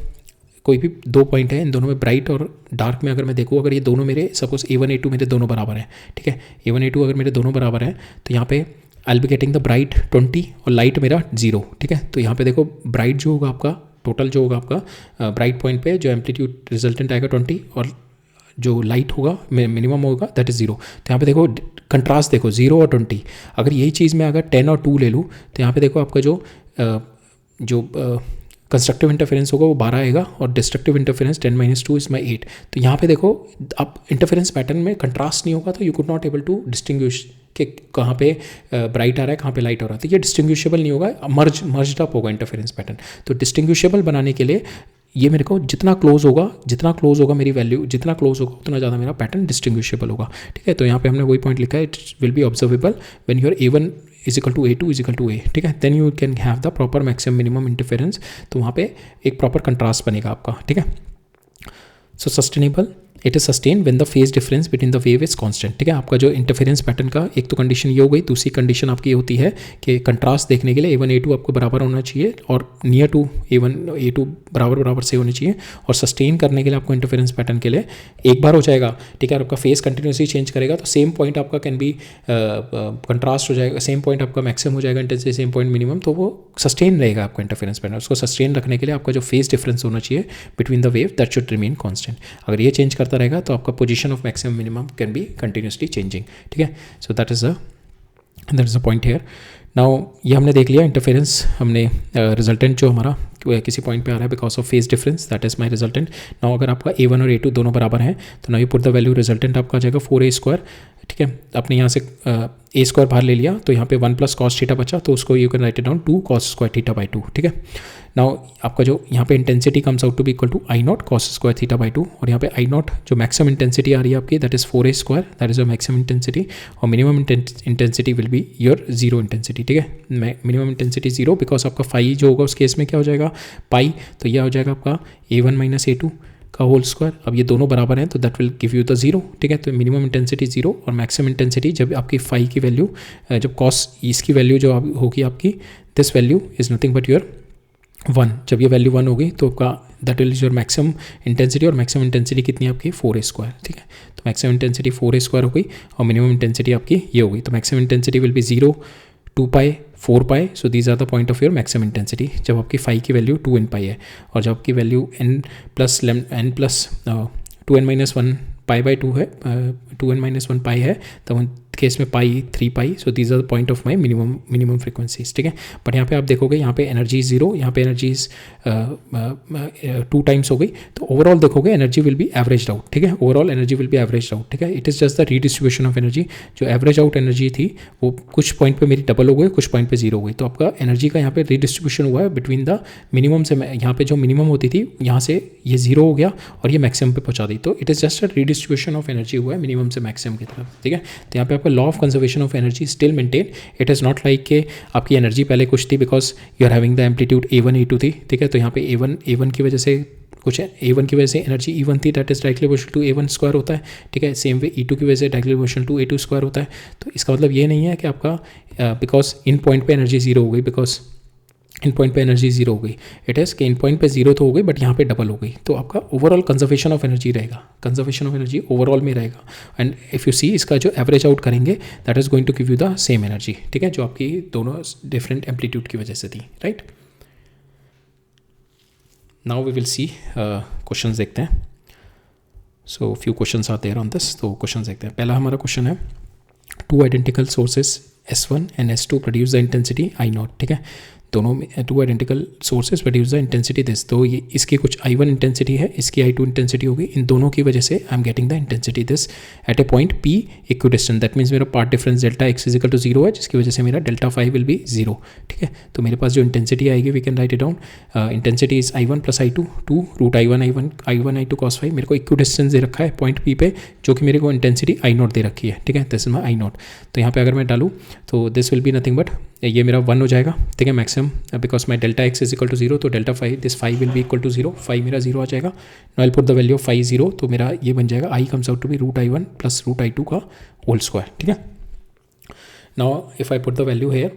कोई भी दो पॉइंट है, इन दोनों में ब्राइट और डार्क में अगर मैं देखूँ, अगर ये दोनों मेरे सपोज A1 A2 मेरे दोनों बराबर हैं, ठीक है, A1 A2 अगर मेरे दोनों बराबर हैं तो यहाँ पे आई बी गेटिंग द ब्राइट 20 और लाइट मेरा 0, ठीक है। तो यहाँ पे देखो ब्राइट जो होगा आपका टोटल जो होगा आपका ब्राइट पॉइंट पे जो एम्पलीट्यूड रिजल्टेंट आएगा 20 और जो लाइट होगा मिनिमम होगा दैट इज़ 0। तो यहाँ पे देखो कंट्रास्ट देखो 0 और 20। अगर यही चीज़ मैं अगर 10 और 2 ले लूँ तो यहाँ पे देखो आपका जो कंस्ट्रक्टिव इंटरफेरेंस होगा वो 12 आएगा और डिस्ट्रक्टिव इंटरफेरेंस 10 - 2 इज माई 8। तो यहाँ पे देखो अब इंटरफेरेंस पैटर्न में कंट्रास्ट नहीं होगा तो you could not able to distinguish कि कहाँ पे ब्राइट आ रहा है कहाँ पे लाइट हो रहा है, तो ये डिस्टिंग्विशेबल नहीं होगा, मर्ज्ड अप होगा इंटरफेरेंस पैटर्न। तो डिस्टिंग्विशेबल बनाने के लिए ये मेरे को जितना क्लोज होगा मेरी वैल्यू, जितना क्लोज होगा उतना ज़्यादा मेरा पैटर्न डिस्टिंग्विशेबल होगा, ठीक है। तो यहाँ पे हमने वही पॉइंट लिखा है, it will be observable when your A1 is equal to A2 is equal to A, ठीक है। Then you can have the proper maximum minimum interference, तो वहाँ पे एक प्रॉपर कंट्रास्ट बनेगा आपका, ठीक है। सो sustainable, it is sustain when the phase difference between the wave is constant, ठीक है। आपका जो इंटरफेरेंस पैटर्न का एक तो कंडीशन ये हो गई, दूसरी कंडीशन आपकी ये होती है कि कंट्रास्ट देखने के लिए A1 A2 आपको बराबर होना चाहिए और नियर टू A1 A2 बराबर से होनी चाहिए, और सस्टेन करने के लिए आपको इंटरफेरेंस पैटर्न के लिए एक बार हो जाएगा, ठीक है। और आपका फेस कंटिन्यूसली चेंज करेगा तो सेम पॉइंट आपका कैन बी कंट्रास्ट हो जाएगा, सेम पॉइंट आपका मैक्सिमम हो जाएगा इंटेंसिटी, सेम पॉइंट मिनिमम, तो वो सस्टेन रहेगा आपका इंटरफेरेंस पैटर्न। उसको सस्टेन रखने के लिए आपका जो फेस डिफरेंस होना चाहिए between the wave that should remain constant. अगर ये चेंज करता रहेगा तो आपका position of maximum minimum can be continuously changing, ठीक है। So that is a point here. Now ये हमने देख लिया इंटरफेरेंस, हमने रिजल्टेंट जो हमारा किसी पॉइंट पे आ रहा है because of phase difference, that is my resultant. Now अगर आपका A1 और A2 दोनों बराबर हैं तो now you put the value, resultant आपका आ जाएगा 4A², ठीक है। आपने यहाँ से A² बाहर ले लिया तो यहाँ पे 1 + cos थीटा बचा, तो उसको you can write it down 2 cos² θ/2, ठीक है। नाउ आपका जो यहाँ पे intensity comes out to be equal to I0 cos² θ/2, और यहाँ पे I0 जो मैक्सिमम इंटेंसिटी आ रही है आपकी, that is 4A², that is your maximum intensity, और minimum intensity will be your zero intensity, ठीक है। मिनिमम इंटेंसिटी जीरो, बिकॉज आपका फाई जो होगा उस केस में क्या हो जाएगा, पाई, तो यह हो जाएगा आपका A1 - A2 का होल स्क्वायर। अब ये दोनों बराबर हैं तो that will give you the zero, ठीक है। तो मिनिमम इंटेंसिटी जीरो और मैक्सिमम इंटेंसिटी जब आपकी फाई की वैल्यू, जब कॉस इसकी वैल्यू जो होगी आपकी, this value is nothing but your 1, जब ये वैल्यू 1 होगी तो आपका that will is your maximum intensity, और मैक्सिमम इंटेंसिटी कितनी है आपकी 4A², ठीक है। तो मैक्सिमम इंटेंसिटी 4A² हो गई और मिनिमम इंटेंसिटी आपकी ये हो गई, तो maximum intensity will be 0, 2π, 4π, so these are the point of your maximum intensity जब आपकी फाई की वैल्यू 2n π है, और जब आपकी वैल्यू n + 2n - 1 π/2 है, 2n - 1 π है, तब केस में pi 3π, so these are the point of my minimum frequencies, ठीक है। बट यहाँ पे आप देखोगे यहाँ पे एनर्जी जीरो, यहाँ पे एनर्जी 2 टाइम्स हो गई, तो ओवरऑल देखोगे energy will be average out, ठीक है। Overall energy will be average out, ठीक है। It is just the redistribution of energy, जो एवरेज आउट एनर्जी थी वो कुछ पॉइंट पे मेरी डबल हो गई, कुछ पॉइंट पे जीरो हो गई, तो आपका एनर्जी का यहाँ पे रीडिस्ट्रीब्यूशन हुआ है बिटवीन द मिनिमम से, यहाँ पे जो मिनिमम होती थी यहाँ से ये जीरो हो गया और ये मैक्सिमम पे पहुँचा दी, तो it is just a redistribution of energy हुआ है मिनिमम से मैक्सिमम की तरफ, ठीक है। तो यहाँ पे आपका law of conservation of energy still maintain, it is not like कि आपकी एनर्जी पहले कुछ थी because you are having the amplitude A1 A2 थी, ठीक है। तो यहाँ पे A1 की वजह से कुछ है, A1 की वजह से एनर्जी E1 थी, that is directly proportional to A1² होता है, ठीक है। सेम वे E2 की वजह से डायरेक्टली प्रोपोर्शनल टू A2² होता है। तो इसका मतलब ये नहीं है कि आपका बिकॉज इन पॉइंट पे एनर्जी जीरो हो गई, बिकॉज इन पॉइंट पे एनर्जी जीरो हो गई, इट इज़ कि इन पॉइंट पे जीरो तो हो गई बट यहाँ पे डबल हो गई, तो आपका ओवरऑल कंजर्वेशन ऑफ एनर्जी रहेगा, कंजर्वेशन ऑफ एनर्जी ओवरऑल में रहेगा। एंड इफ़ यू सी इसका जो एवरेज आउट करेंगे that is going to give you the same energy, ठीक है, जो आपकी दोनों डिफरेंट एम्पलीट्यूड की वजह से थी, right. Now we will see questions देखते हैं। सो फ्यू क्वेश्चंस आते हैं ऑन दिस, तो क्वेश्चंस देखते हैं। पहला हमारा क्वेश्चन है, 2 identical sources S1 and S2 produce the intensity I0, ठीक है। दोनों में 2 identical sources produce the intensity this, तो ये इसकी कुछ I1 इंटेंसिटी है, इसकी I2 इंटेंसिटी होगी, इन दोनों की वजह से I am getting the intensity this at a point P equidistant, that means मेरा part difference delta x is equal to 0 है, जिसकी वजह से मेरा डेल्टा फाई विल बी 0, ठीक है। तो मेरे पास जो इंटेंसिटी आएगी we can write it down, intensity is I1 + I2 2 √I1 I2 cos phi, मेरे को इक्विडिस्टेंस दे रखा है पॉइंट P पे, जो कि मेरे को इंटेंसिटी I0 दे रखी है, ठीक है, दिस इज माई I0। तो यहाँ पे अगर मैं डालूँ तो this will be nothing but ये मेरा 1 हो जाएगा, ठीक है, maximum, because my delta x is equal to 0, तो delta phi this phi will be equal to 0, phi मेरा 0 आ जाएगा। Now I put the value of phi 0, तो मेरा ये बन जाएगा I comes out to be √I1 + √I2 का होल स्क्वायर, ठीक है। Now if I put the value here,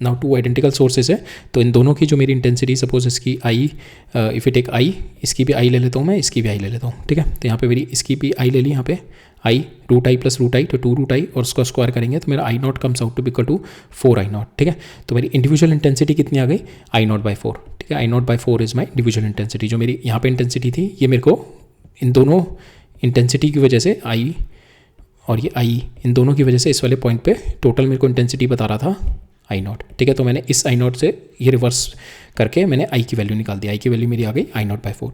now 2 identical sources है, तो इन दोनों की जो मेरी इंटेंसिटी, सपोज इसकी I, if you take I, इसकी भी I ले लेता हूँ मैं, इसकी भी I ले लेता हूँ, ठीक है। तो यहाँ पे मेरी इसकी भी I ले ली, यहाँ पे I √I + √I, तो 2 √I और उसका स्क्वायर करेंगे तो मेरा I0 comes out to be equal to 4I0, ठीक है। तो मेरी इंडिविजुअल इंटेंसिटी कितनी आ गई, I0/4, ठीक है। I0/4 is my individual intensity, जो मेरी यहाँ पे इंटेंसिटी थी, ये मेरे को इन दोनों इंटेंसिटी की वजह से I और ये I, इन दोनों की वजह से इस वाले पॉइंट पे टोटल मेरे को इंटेंसिटी बता रहा था I0, ठीक है। तो मैंने इस I0 से ये रिवर्स करके मैंने I की वैल्यू निकाल दी, I की वैल्यू मेरी आ गई I0/4,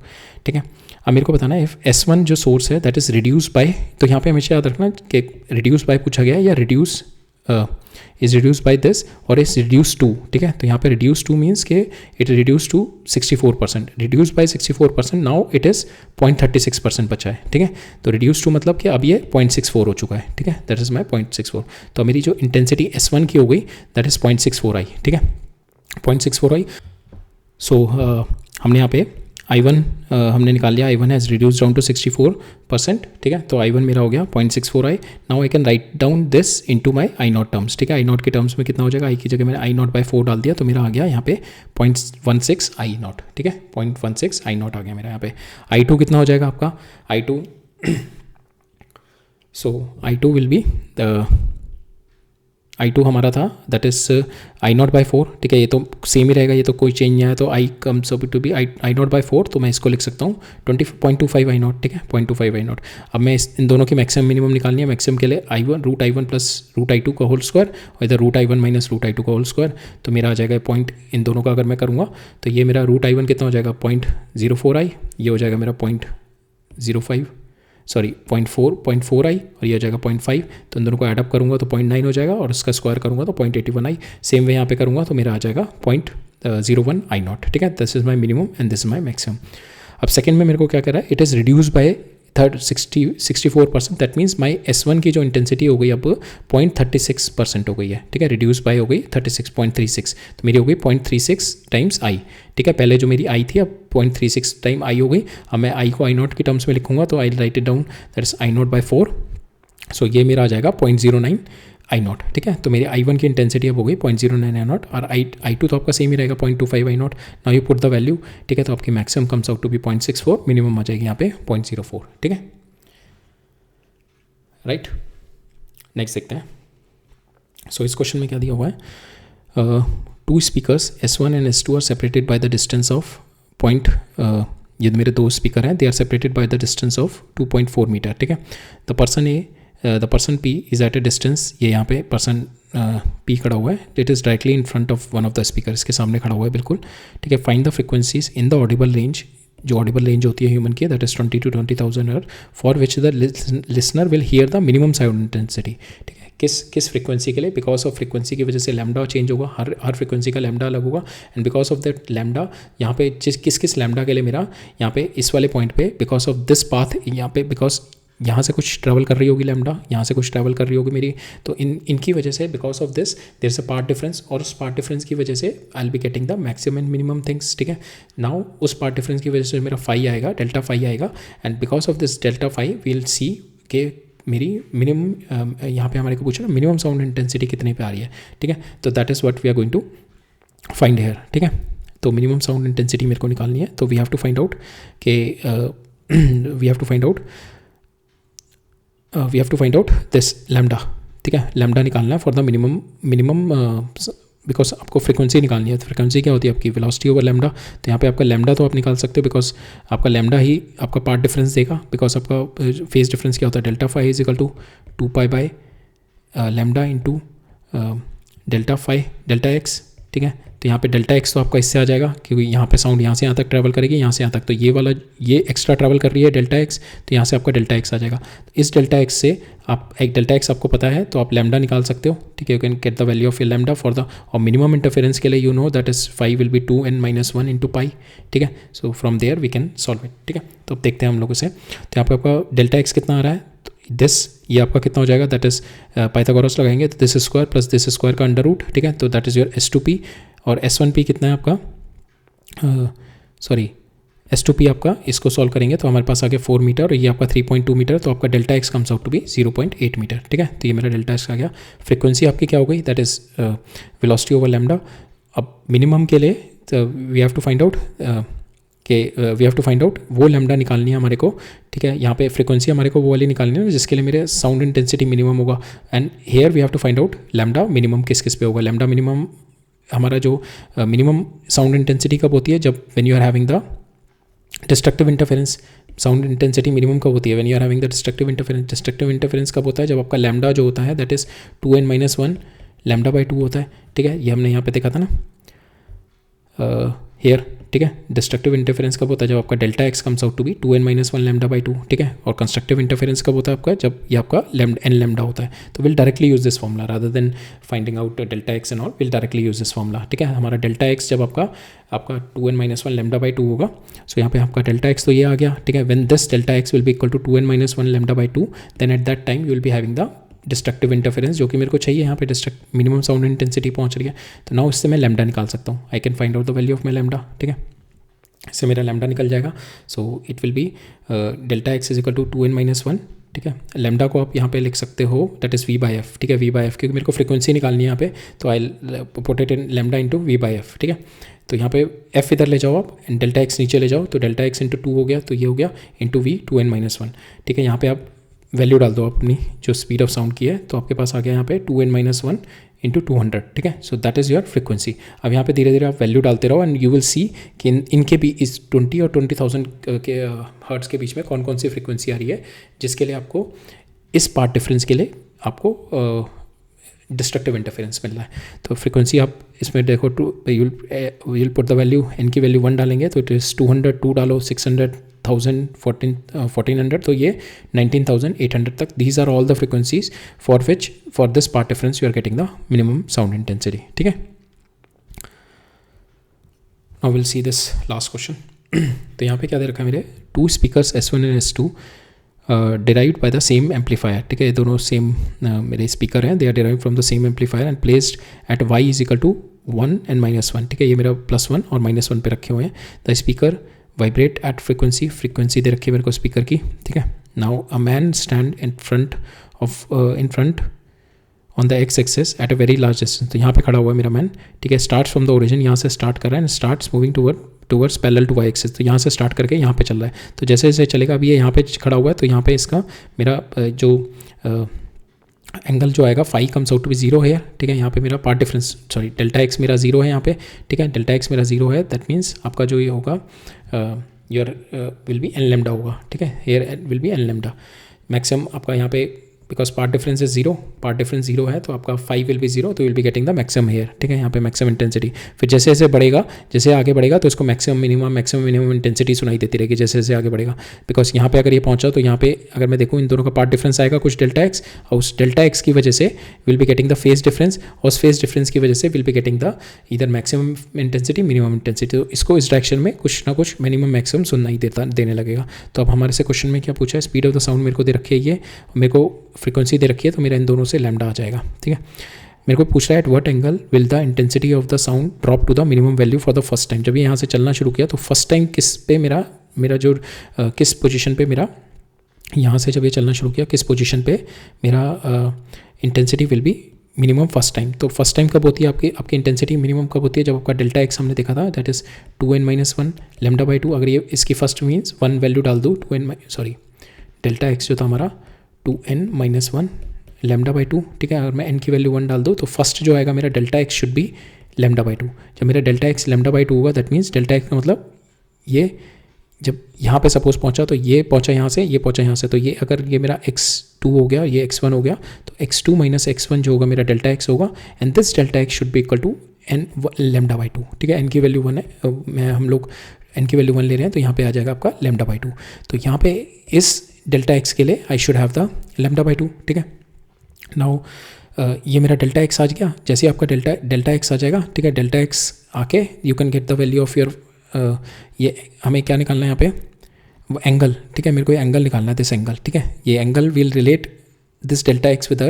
ठीक है। अब मेरे को बताना है इफ S1 जो सोर्स है दैट इज़ रिड्यूस बाय, तो यहाँ पे हमेशा याद रखना कि रिड्यूस बाय पूछा गया है या reduce is reduce by this और इज रिड्यूस टू, ठीक है। तो यहाँ पे रिड्यूस टू मीन्स के it reduce to 64%, reduce by 64%, now it is 0.36% बचा है, ठीक है। तो रिड्यूस टू मतलब कि अब ये 0.64 हो चुका है, ठीक है, दैट इज़ माई 0.64। तो मेरी जो इंटेंसिटी S1 की हो गई दैट इज़ 0.64 आई, ठीक है, 0.64 आई। सो हमने यहाँ पे I1 हमने निकाल लिया, I1 has reduce down to 64%, ठीक है। तो I1 मेरा हो गया 0.64 I. Now I can write down this into my I0 terms, ठीक है। I0 के टर्म्स में कितना हो जाएगा, I की जगह मैंने I0/4 डाल दिया, तो मेरा आ गया यहाँ पे 0.16 I0, ठीक है, 0.16 I0 आ गया मेरा यहाँ पे। I2 कितना हो जाएगा आपका, I2 so I2 will be I2 हमारा था दैट इज़ I0/4, ठीक है। ये तो सेम ही रहेगा, ये तो कोई चेंज नहीं आया, तो I comes up to be I0/4, तो मैं इसको लिख सकता हूँ 0.25 I0, ठीक है, 0.25 I0। अब मैं इन दोनों की मैक्सिमम मिनिमम निकालनी है। मैक्सिमम के लिए √I1 प्लस √I2 का होल स्क्वायर और इधर √I1 माइनस √I2 का होल स्क्वायर, तो मेरा आ जाएगा पॉइंट, इन दोनों का अगर मैं करूँगा तो ये मेरा √I1 कितना हो जाएगा 0.04 आई, ये हो जाएगा मेरा 0.04 आई और ये हो जाएगा 0.5, तो इन दोनों को ऐडअप करूँगा तो 0.9 हो जाएगा और इसका स्क्वायर करूँगा तो 0.81 आई। सेम वे यहाँ पे करूँगा तो मेरा आ जाएगा 0.01 I0, ठीक है। This is my minimum and this is my maximum. अब सेकंड में मेरे को क्या कर रहा है, it is reduce by 64%, that means my S1 की जो इंटेंसिटी हो गई अब 0.36% हो गई है, ठीक है, रिड्यूस बाय हो गई 36.36, तो मेरी हो गई 0.36 टाइम्स I, ठीक है। पहले जो मेरी I थी अब 0.36 टाइम I हो गई। अब मैं I को I0 की टर्म्स में लिखूंगा तो I write it down that is I0/4, so ये मेरा आ जाएगा 0.09 I0, ठीक है। तो मेरी I1 की इंटेंसिटी अब हो गई 0.09 I0 और I2 तो आपका सेम ही रहेगा 0.25 I0। Now you put the value, ठीक है, तो आपकी maximum comes out to be 0.64, minimum आ जाएगी यहाँ पे 0.04, ठीक है, राइट। नेक्स्ट देखते हैं। सो इस क्वेश्चन में क्या दिया हुआ है, 2 speakers S1 and S2 are separated by the distance of point, ये मेरे 2 स्पीकर हैं, they are separated by the distance of 2.4 metre, ठीक है। The person P is at a distance, ये यहाँ पे पर्सन P खड़ा हुआ है, it is directly in front of one of the speaker, इसके सामने खड़ा हुआ है बिल्कुल, ठीक है। Find the frequencies in the Audible range, जो ऑडिबल रेंज होती है ह्यूमन की that is 20 to 20,000 hertz, for which the listener will hear the minimum sound intensity, ठीक है। किस फ्रिक्वेंसी के लिए, बिकॉज ऑफ फ्रिक्वेंसी की वजह से लैम्डा चेंज होगा, हर फ्रिक्वेंसी का लैम्डा अलग होगा, and because of that lambda यहाँ पे किस लैम्डा के लिए मेरा यहाँ पे इस वाले पॉइंट पे बिकॉज ऑफ दिस पाथ, यहाँ पे बिकॉज यहाँ से कुछ ट्रैवल कर रही होगी लैम्डा, यहाँ से कुछ ट्रैवल कर रही होगी मेरी, तो इनकी वजह से because of this there is a part difference, और उस पार्ट डिफरेंस की वजह से I will be getting the maximum and minimum things, ठीक है। नाउ उस पार्ट डिफरेंस की वजह से मेरा फाई आएगा, डेल्टा फाई आएगा, and because of this delta phi we will see के मेरी मिनिमम, यहाँ पे हमारे को पूछा ना मिनिमम साउंड इंटेंसिटी कितने पे आ रही है, ठीक है। तो that is what we are going to find here, ठीक है। तो मिनिमम साउंड इंटेंसिटी मेरे को निकालनी है, तो we have to find out this lambda, ठीक है, लैम्डा निकालना है फॉर द मिनिमम बिकॉज आपको फ्रिक्वेंसी निकालनी है। तो फ्रिक्वेंसी क्या होती है आपकी, वेलोसिटी ओवर लैम्डा, तो यहाँ पे आपका लैम्डा तो आप निकाल सकते हो बिकॉज आपका लैम्डा ही आपका पार्ट डिफरेंस देगा, बिकॉज आपका फेज डिफरेंस क्या होता है, delta phi is equal to 2 by lambda into delta x, ठीक है। तो यहाँ पे डेल्टा एक्स तो आपका इससे आ जाएगा क्योंकि यहाँ पे साउंड यहाँ से यहाँ तक ट्रैवल करेगी, यहाँ से यहाँ तक, तो ये एक्स्ट्रा ट्रैवल कर रही है डेल्टा एक्स, तो यहाँ से आपका डेल्टा एक्स आ जाएगा। इस डेल्टा एक्स से आप एक डेल्टा एक्स आपको पता है तो आप लैम्डा निकाल सकते हो, ठीक है। You can get the value of lambda for the, और मिनिमम इंटरफेरेंस के लिए you know that is 5 will be 2n-1 into pi, ठीक है। So from there we can solve it, ठीक है। तो अब देखते हैं हम लोग इसे, तो यहाँ पे आपका डेल्टा एक्स कितना आ रहा है, दिस ये आपका कितना हो जाएगा, दैट इज पाइथागोरस लगाएंगे तो this square plus this square का अंडर रूट, ठीक है। तो दैट इज योर S2P, और S1P कितना है आपका, S2P आपका, इसको सॉल्व करेंगे तो हमारे पास आ गया 4 मीटर और ये आपका 3.2 मीटर, तो आपका delta x comes out to be 0.8 metre, ठीक है। तो ये मेरा डेल्टा एक्स आ गया। फ्रिक्वेंसी आपकी क्या हो गई, that is velocity over lambda. अब मिनिमम के लिए we have to find out वो लैम्डा निकालनी है हमारे को, ठीक है। यहाँ पे फ्रिक्वेंसी हमारे को वो वाली निकालनी है जिसके लिए मेरे साउंड इंटेंसिटी मिनिमम होगा, and here we have to find out lambda minimum किस पे होगा। लैम्डा मिनिमम हमारा जो मिनिमम साउंड इंटेंसिटी कब होती है, जब when you are having the destructive interference. Sound intensity minimum कब होती है, when you are having the destructive interference. Destructive interference कब होता है, जब आपका लैम्डा जो होता है दैट इज 2n-1 लैम्डा/2 होता है, ठीक है। ये हमने यहाँ पे देखा था ना, हेयर ठीक है। डिस्ट्रक्टिव इंटरफेरेंस कब होता है? जब आपका delta x comes out to be 2n-1 lambda by 2, ठीक है। और कंस्ट्रक्टिव इंटरफेरेंस कब होता है आपका? जब ये आपका n लैम्डा होता है। तो will directly use this formula rather than finding out delta x and all, will directly use this formula, ठीक है। हमारा डेल्टा एक्स जब आपका 2n-1 लैम्डा बाई 2 होगा, सो यहाँ पे आपका डेल्टा एक्स तो ये आ गया, ठीक है। When this delta x will be equal to 2n-1 lambda by 2, then at that time you will be having the destructive interference, जो कि मेरे को चाहिए यहाँ पे डिस्ट्रक्ट मिनिमम साउंड इंटेंसिटी पहुँच रही है। तो नाउ इससे मैं लैम्डा निकाल सकता हूँ, I can find out the value of my lambda, ठीक है। इससे मेरा लैम्डा निकल जाएगा। So it will be delta x is equal to 2n-1, ठीक है। लैम्डा को आप यहाँ पे लिख सकते हो दैट इज़ v/f, ठीक है। v/f क्योंकि मेरे को फ्रीक्वेंसी निकालनी है यहाँ पे, तो I put it in lambda into v/f, ठीक है। तो यहाँ पे f इधर ले जाओ आप एंड डेल्टा एक्स नीचे ले जाओ, तो डेल्टा एक्स इंटू 2 हो गया, तो ये हो गया इंटू v 2n-1, ठीक है। यहाँ पे आप वैल्यू डाल दो अपनी जो स्पीड ऑफ साउंड की है, तो आपके पास आ गया यहाँ पे 2n-1 इंटू 200, ठीक है। So that is your frequency. अब यहाँ पे धीरे धीरे आप वैल्यू डालते रहो एंड यू विल सी कि इनके भी इस 20 और 20,000 के हर्ट्ज़ के बीच में कौन कौन सी फ्रिक्वेंसी आ रही है, जिसके लिए आपको इस पार्ट डिफरेंस के लिए आपको डिस्ट्रक्टिव इंटरफेरेंस मिल रहा है। तो फ्रीक्वेंसी आप इसमें देखो you'll put the value, n की वैल्यू 1 डालेंगे तो इट इज़ 200, 2 डालो 600, 1000, 1400, तो ये 19,800 तक। These are all the frequencies for this part difference you are getting the minimum sound intensity, ठीक है। Now will see this last question. तो यहाँ पे क्या दे रखा है मेरे, 2 speakers S1 and S2 derived by the same amplifier, ठीक है। ये दोनों सेम मेरे स्पीकर हैं, they are derived from the same amplifier and placed at y is equal to 1 and -1, ठीक है। ये मेरा +1 और -1 पे रखे हुए हैं। The speaker vibrate at frequency दे रखी है मेरे को स्पीकर की, ठीक है। Now a man stand in front on the x axis at a very large distance, तो यहाँ पे खड़ा हुआ है मेरा मैन, ठीक है। स्टार्ट्स फ्रॉम द ओरिजिन, यहाँ से स्टार्ट कर रहा है and starts moving towards parallel to Y axis, तो यहाँ से स्टार्ट करके यहाँ पे चल रहा है। तो जैसे जैसे चलेगा, अभी ये यहाँ पे खड़ा हुआ है, तो यहाँ पे इसका मेरा जो एंगल जो आएगा phi comes out to be 0 है, ठीक है। यहाँ पे मेरा पार्ट डिफरेंस डेल्टा एक्स मेरा 0 है यहाँ पे, ठीक है। डेल्टा एक्स मेरा 0 है, दैट मीन्स आपका जो ये होगा your will be n lambda होगा, ठीक है। Here will be n lambda maximum आपका यहाँ पे, because part difference is 0, part difference 0 है, तो आपका 5 विल बी 0, तो will be getting the maximum here, ठीक है। यहाँ पे मैक्सिमम इंटेंसिटी, फिर जैसे जैसे बढ़ेगा, जैसे आगे बढ़ेगा तो इसको मैक्सिमम मिनिमम इंटेंसिटी सुनाई देती रहेगी जैसे जैसे आगे बढ़ेगा। बिकॉज यहाँ पे अगर ये पहुँचा, तो यहाँ पे अगर मैं देखूँ इन दोनों का पार्ट डिफरेंस आएगा कुछ डेल्टा एक्स, और उस डेल्टा एक्स की वजह से will be getting the phase difference, और उस फेज डिफरेंस की वजह से विल बी गेटिंग द इधर मैक्सिमम इंटेंसिटी, मिनिमम इंटेंसिटी। तो इसको इस डायरेक्शन में कुछ ना कुछ मिनिमम मैक्सिमम सुनना ही देने लगेगा। तो अब हमारे से क्वेश्चन में क्या पूछा है, स्पीड ऑफ द साउंड मेरे को दे रखी है ये, मेरे को फ्रीक्वेंसी दे रखी है, तो मेरा इन दोनों से लैम्डा आ जाएगा, ठीक है। मेरे को पूछ रहा है at what angle will the intensity of the sound drop to the minimum value for the first time. जब ये यहाँ से चलना शुरू किया, तो फर्स्ट टाइम किस पे मेरा जो किस पोजीशन पे मेरा यहाँ से जब ये चलना शुरू किया, किस पोजीशन पे मेरा intensity will be minimum first time. तो फर्स्ट टाइम कब होती है आपकी इंटेंसिटी मिनिमम कब होती है, जब आपका डेल्टा एक्स हमने देखा था that is 2n-1 lambda by 2। अगर ये इसकी फर्स्ट मीन्स 1 वैल्यू डाल दूँ, डेल्टा एक्स जो था हमारा 2n-1 लैम्डा बाई 2, ठीक है। अगर मैं n की वैल्यू 1 डाल दूँ, तो फर्स्ट जो आएगा मेरा delta x should B lambda by 2। जब मेरा डेल्टा एक्स लैम्डा बाई 2 होगा, दैट मीन्स डेल्टा एक्स का मतलब ये जब यहाँ पे सपोज पहुँचा, तो ये पहुँचा यहाँ से, ये पहुँचा यहाँ से, तो ये अगर ये मेरा x2 हो गया, ये x1 हो गया, तो x2 माइनस x1 जो होगा मेरा डेल्टा एक्स होगा, and this delta x should be equal to n lambda by 2, ठीक है। n की वैल्यू 1 है, हम लोग n की वैल्यू 1 ले रहे हैं, तो यहाँ पे आ जाएगा आपका लैम्डा बाई 2। तो यहाँ पे इस डेल्टा एक्स के लिए I should have the lambda by 2, ठीक है। नाउ ये मेरा डेल्टा एक्स आ गया, जैसे आपका डेल्टा एक्स आ जाएगा, ठीक है। डेल्टा एक्स आके you can get the value of your ये हमें क्या निकालना है यहाँ पे एंगल, ठीक है। मेरे को ये एंगल निकालना है, दिस एंगल, ठीक है। ये angle will relate this delta x with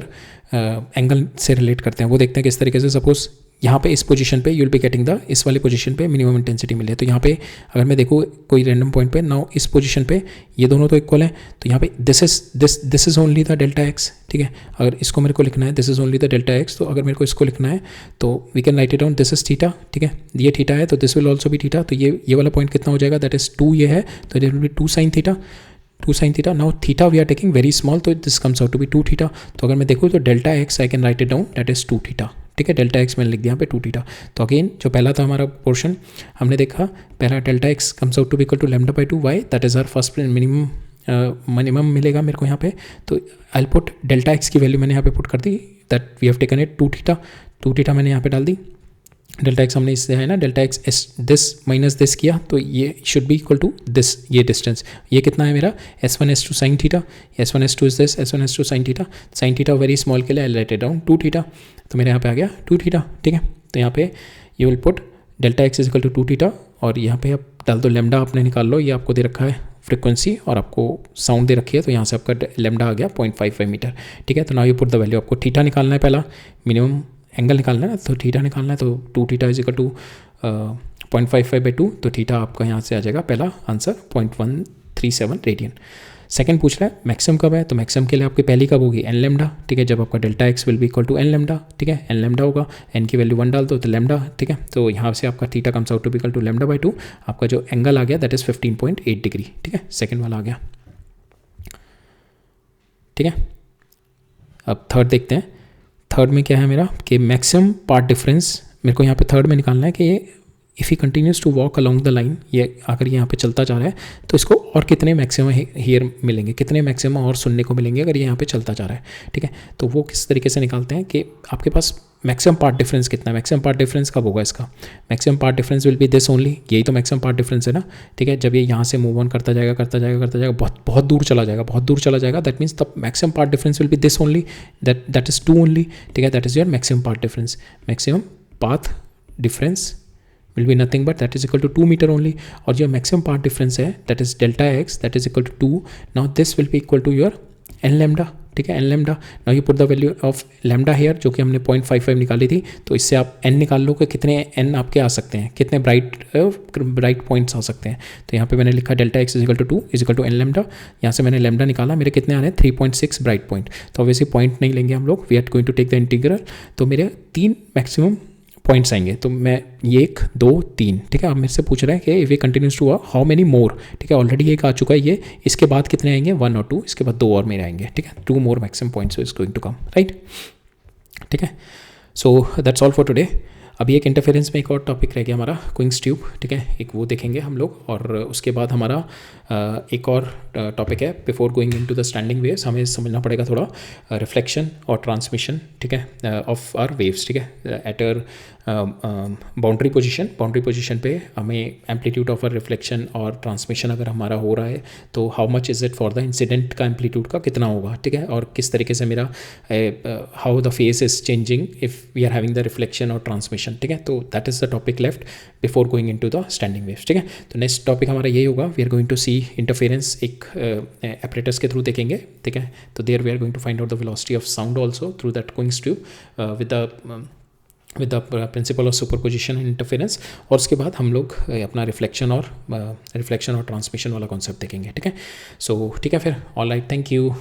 angle से रिलेट करते हैं, वो देखते हैं किस तरीके से। सपोज यहाँ पे इस पोजीशन पे you will be getting the इस वाली पोजीशन पे मिनिमम इंटेंसिटी मिले, तो यहाँ पे अगर मैं देखूँ कोई रैंडम पॉइंट पे, नाउ इस पोजीशन पे ये दोनों तो इक्वल है, तो यहाँ पे this is only the delta x, ठीक है। अगर इसको मेरे को लिखना है, this is only the delta x, तो अगर मेरे को इसको लिखना है तो we can write it down, this is theta, ठीक है। ये थीटा है, तो this will also be theta, तो ये वाला पॉइंट कितना हो जाएगा, दैट इज 2 ये है, तो it will be 2 sin theta. Now theta we are taking very small, तो this comes out to be 2 theta. तो अगर मैं देखूँ तो delta x I can write it down, that is 2 theta, ठीक है। डेल्टा एक्स मैंने लिख दिया यहाँ पे 2 थीटा। तो अगेन जो पहला था हमारा पोर्शन हमने देखा, पहला delta x comes out to be equal to lambda by 2 y, that is our first minimum मिलेगा मेरे को यहाँ पे। तो आई पुट डेल्टा एक्स की वैल्यू मैंने यहाँ पे पुट कर दी, that we have taken it 2 theta मैंने यहाँ पे डाल दी। डेल्टा एक्स हमने इससे है ना delta x as this minus this किया तो ये should be equal to this, ये डिस्टेंस ये कितना है मेरा S1 S2 sine theta, S1 S2 is this, S1 S2 sine theta very small के लिए I write it down 2 theta, तो मेरे यहाँ पे आ गया 2 थीटा। ठीक है, तो यहाँ पे you will put delta x is equal to 2 theta और यहाँ पे आप डाल दो लेमडा, आपने निकाल लो, ये आपको दे रखा है फ्रीक्वेंसी और आपको साउंड दे रखी है, तो यहाँ से आपका लेमडा आ गया 0.55 मीटर। ठीक है, तो now you put the value, आपको थीटा निकालना है, पहला मिनिमम एंगल निकालना है ना, तो थीटा निकालना है, तो 2 थीटा इज इक्वल टू 0.55/2, तो थीटा आपका यहाँ से आ जाएगा पहला आंसर 0.137 रेडियन। सेकंड पूछ रहा है मैक्सिमम कब है, तो मैक्सिमम के लिए आपकी पहली कब होगी एन लेमडा। ठीक है, जब आपका delta x will be equal to n lambda. ठीक है, एन लेमडा होगा, एन की वैल्यू 1 डाल दो तो लेमडा। ठीक है, तो यहाँ से आपका theta comes out to be equal to lambda, आपका जो एंगल आ गया दैट इज 15.8 डिग्री। ठीक है, सेकेंड वाला आ गया। ठीक है, अब थर्ड देखते हैं। थर्ड में क्या है मेरा कि मैक्सिमम पार्ट डिफरेंस मेरे को यहाँ पे थर्ड में निकालना है कि ये if he continues to walk along the line, ये अगर यहाँ पे चलता जा रहा है तो इसको और कितने मैक्सिमम हेयर मिलेंगे, कितने मैक्सिमम और सुनने को मिलेंगे अगर ये यहाँ पे चलता जा रहा है। ठीक है, तो वो किस तरीके से निकालते हैं कि आपके पास मैक्सिमम पार्ट डिफरेंस कितना है, मैक्सिमम पार्ट डिफरेंस कब होगा इसका, maximum part difference will be this only, यही तो मैक्सिमम पार्ट डिफरेंस है ना। ठीक है, जब ये यहाँ से मूव ऑन करता जाएगा बहुत दूर चला जाएगा, that means the maximum part difference will be this only, that is 2 only. ठीक है, that is your maximum part difference, maximum path difference will be nothing but that is equal to 2 metre only, और जो maximum part difference है that is delta x that is equal to 2, now this will be equal to your n lambda। ठीक है, n lambda, now you put the value of lambda here जो कि हमने 0.55 निकाली थी, तो इससे आप n निकाल लो कि कितने n आपके आ सकते हैं, कितने ब्राइट पॉइंट्स आ सकते हैं। तो यहाँ पे मैंने लिखा delta x is equal to 2 is equal to n lambda, यहाँ से मैंने lambda निकाला, मेरे कितने आ रहे हैं 3.6 ब्राइट पॉइंट, तो ऑब्वियसली पॉइंट नहीं लेंगे हम लोग, we are going to take the integral, तो मेरे 3 मैक्सिमम पॉइंट्स आएंगे, तो मैं 1 2 3। ठीक है, आप मेरे से पूछ रहे हैं कि इफ ये continues to how many more. ठीक है, ऑलरेडी एक आ चुका है ये, इसके बाद कितने आएंगे 1 और 2, इसके बाद 2 और मेरे आएंगे। ठीक है, 2 more maximum points is going to come, right. ठीक है, so that's all for today. अभी एक इंटरफेरेंस में एक और टॉपिक रह गया हमारा, क्विंग्स ट्यूब। ठीक है, एक वो देखेंगे हम लोग, और उसके बाद हमारा एक और टॉपिक है before going into the standing waves, हमें समझना पड़ेगा थोड़ा रिफ्लेक्शन और ट्रांसमिशन। ठीक है, ऑफ आर वेव्स। ठीक है, एट आर बाउंड्री पोजीशन पे हमें एम्पलीट्यूड ऑफ आर रिफ्लेक्शन और ट्रांसमिशन अगर हमारा हो रहा है तो how much is it for the incident का एम्पलीट्यूड का कितना होगा। ठीक है, और किस तरीके से मेरा how the phase is changing if we are having the reflection और ट्रांसमिशन। ठीक है, तो that is the topic left before going into the standing waves. ठीक है, तो नेक्स्ट टॉपिक हमारा यही होगा, we are going to see interference एक एपरेटस के थ्रू देखेंगे। ठीक है, तो there we are going to find out the velocity of sound also through that Quincke's tube with the principle of superposition and interference, और उसके बाद हम लोग अपना रिफ्लेक्शन और ट्रांसमिशन वाला कॉन्सेप्ट देखेंगे। ठीक है, सो ठीक है फिर, ऑल राइट, थैंक यू।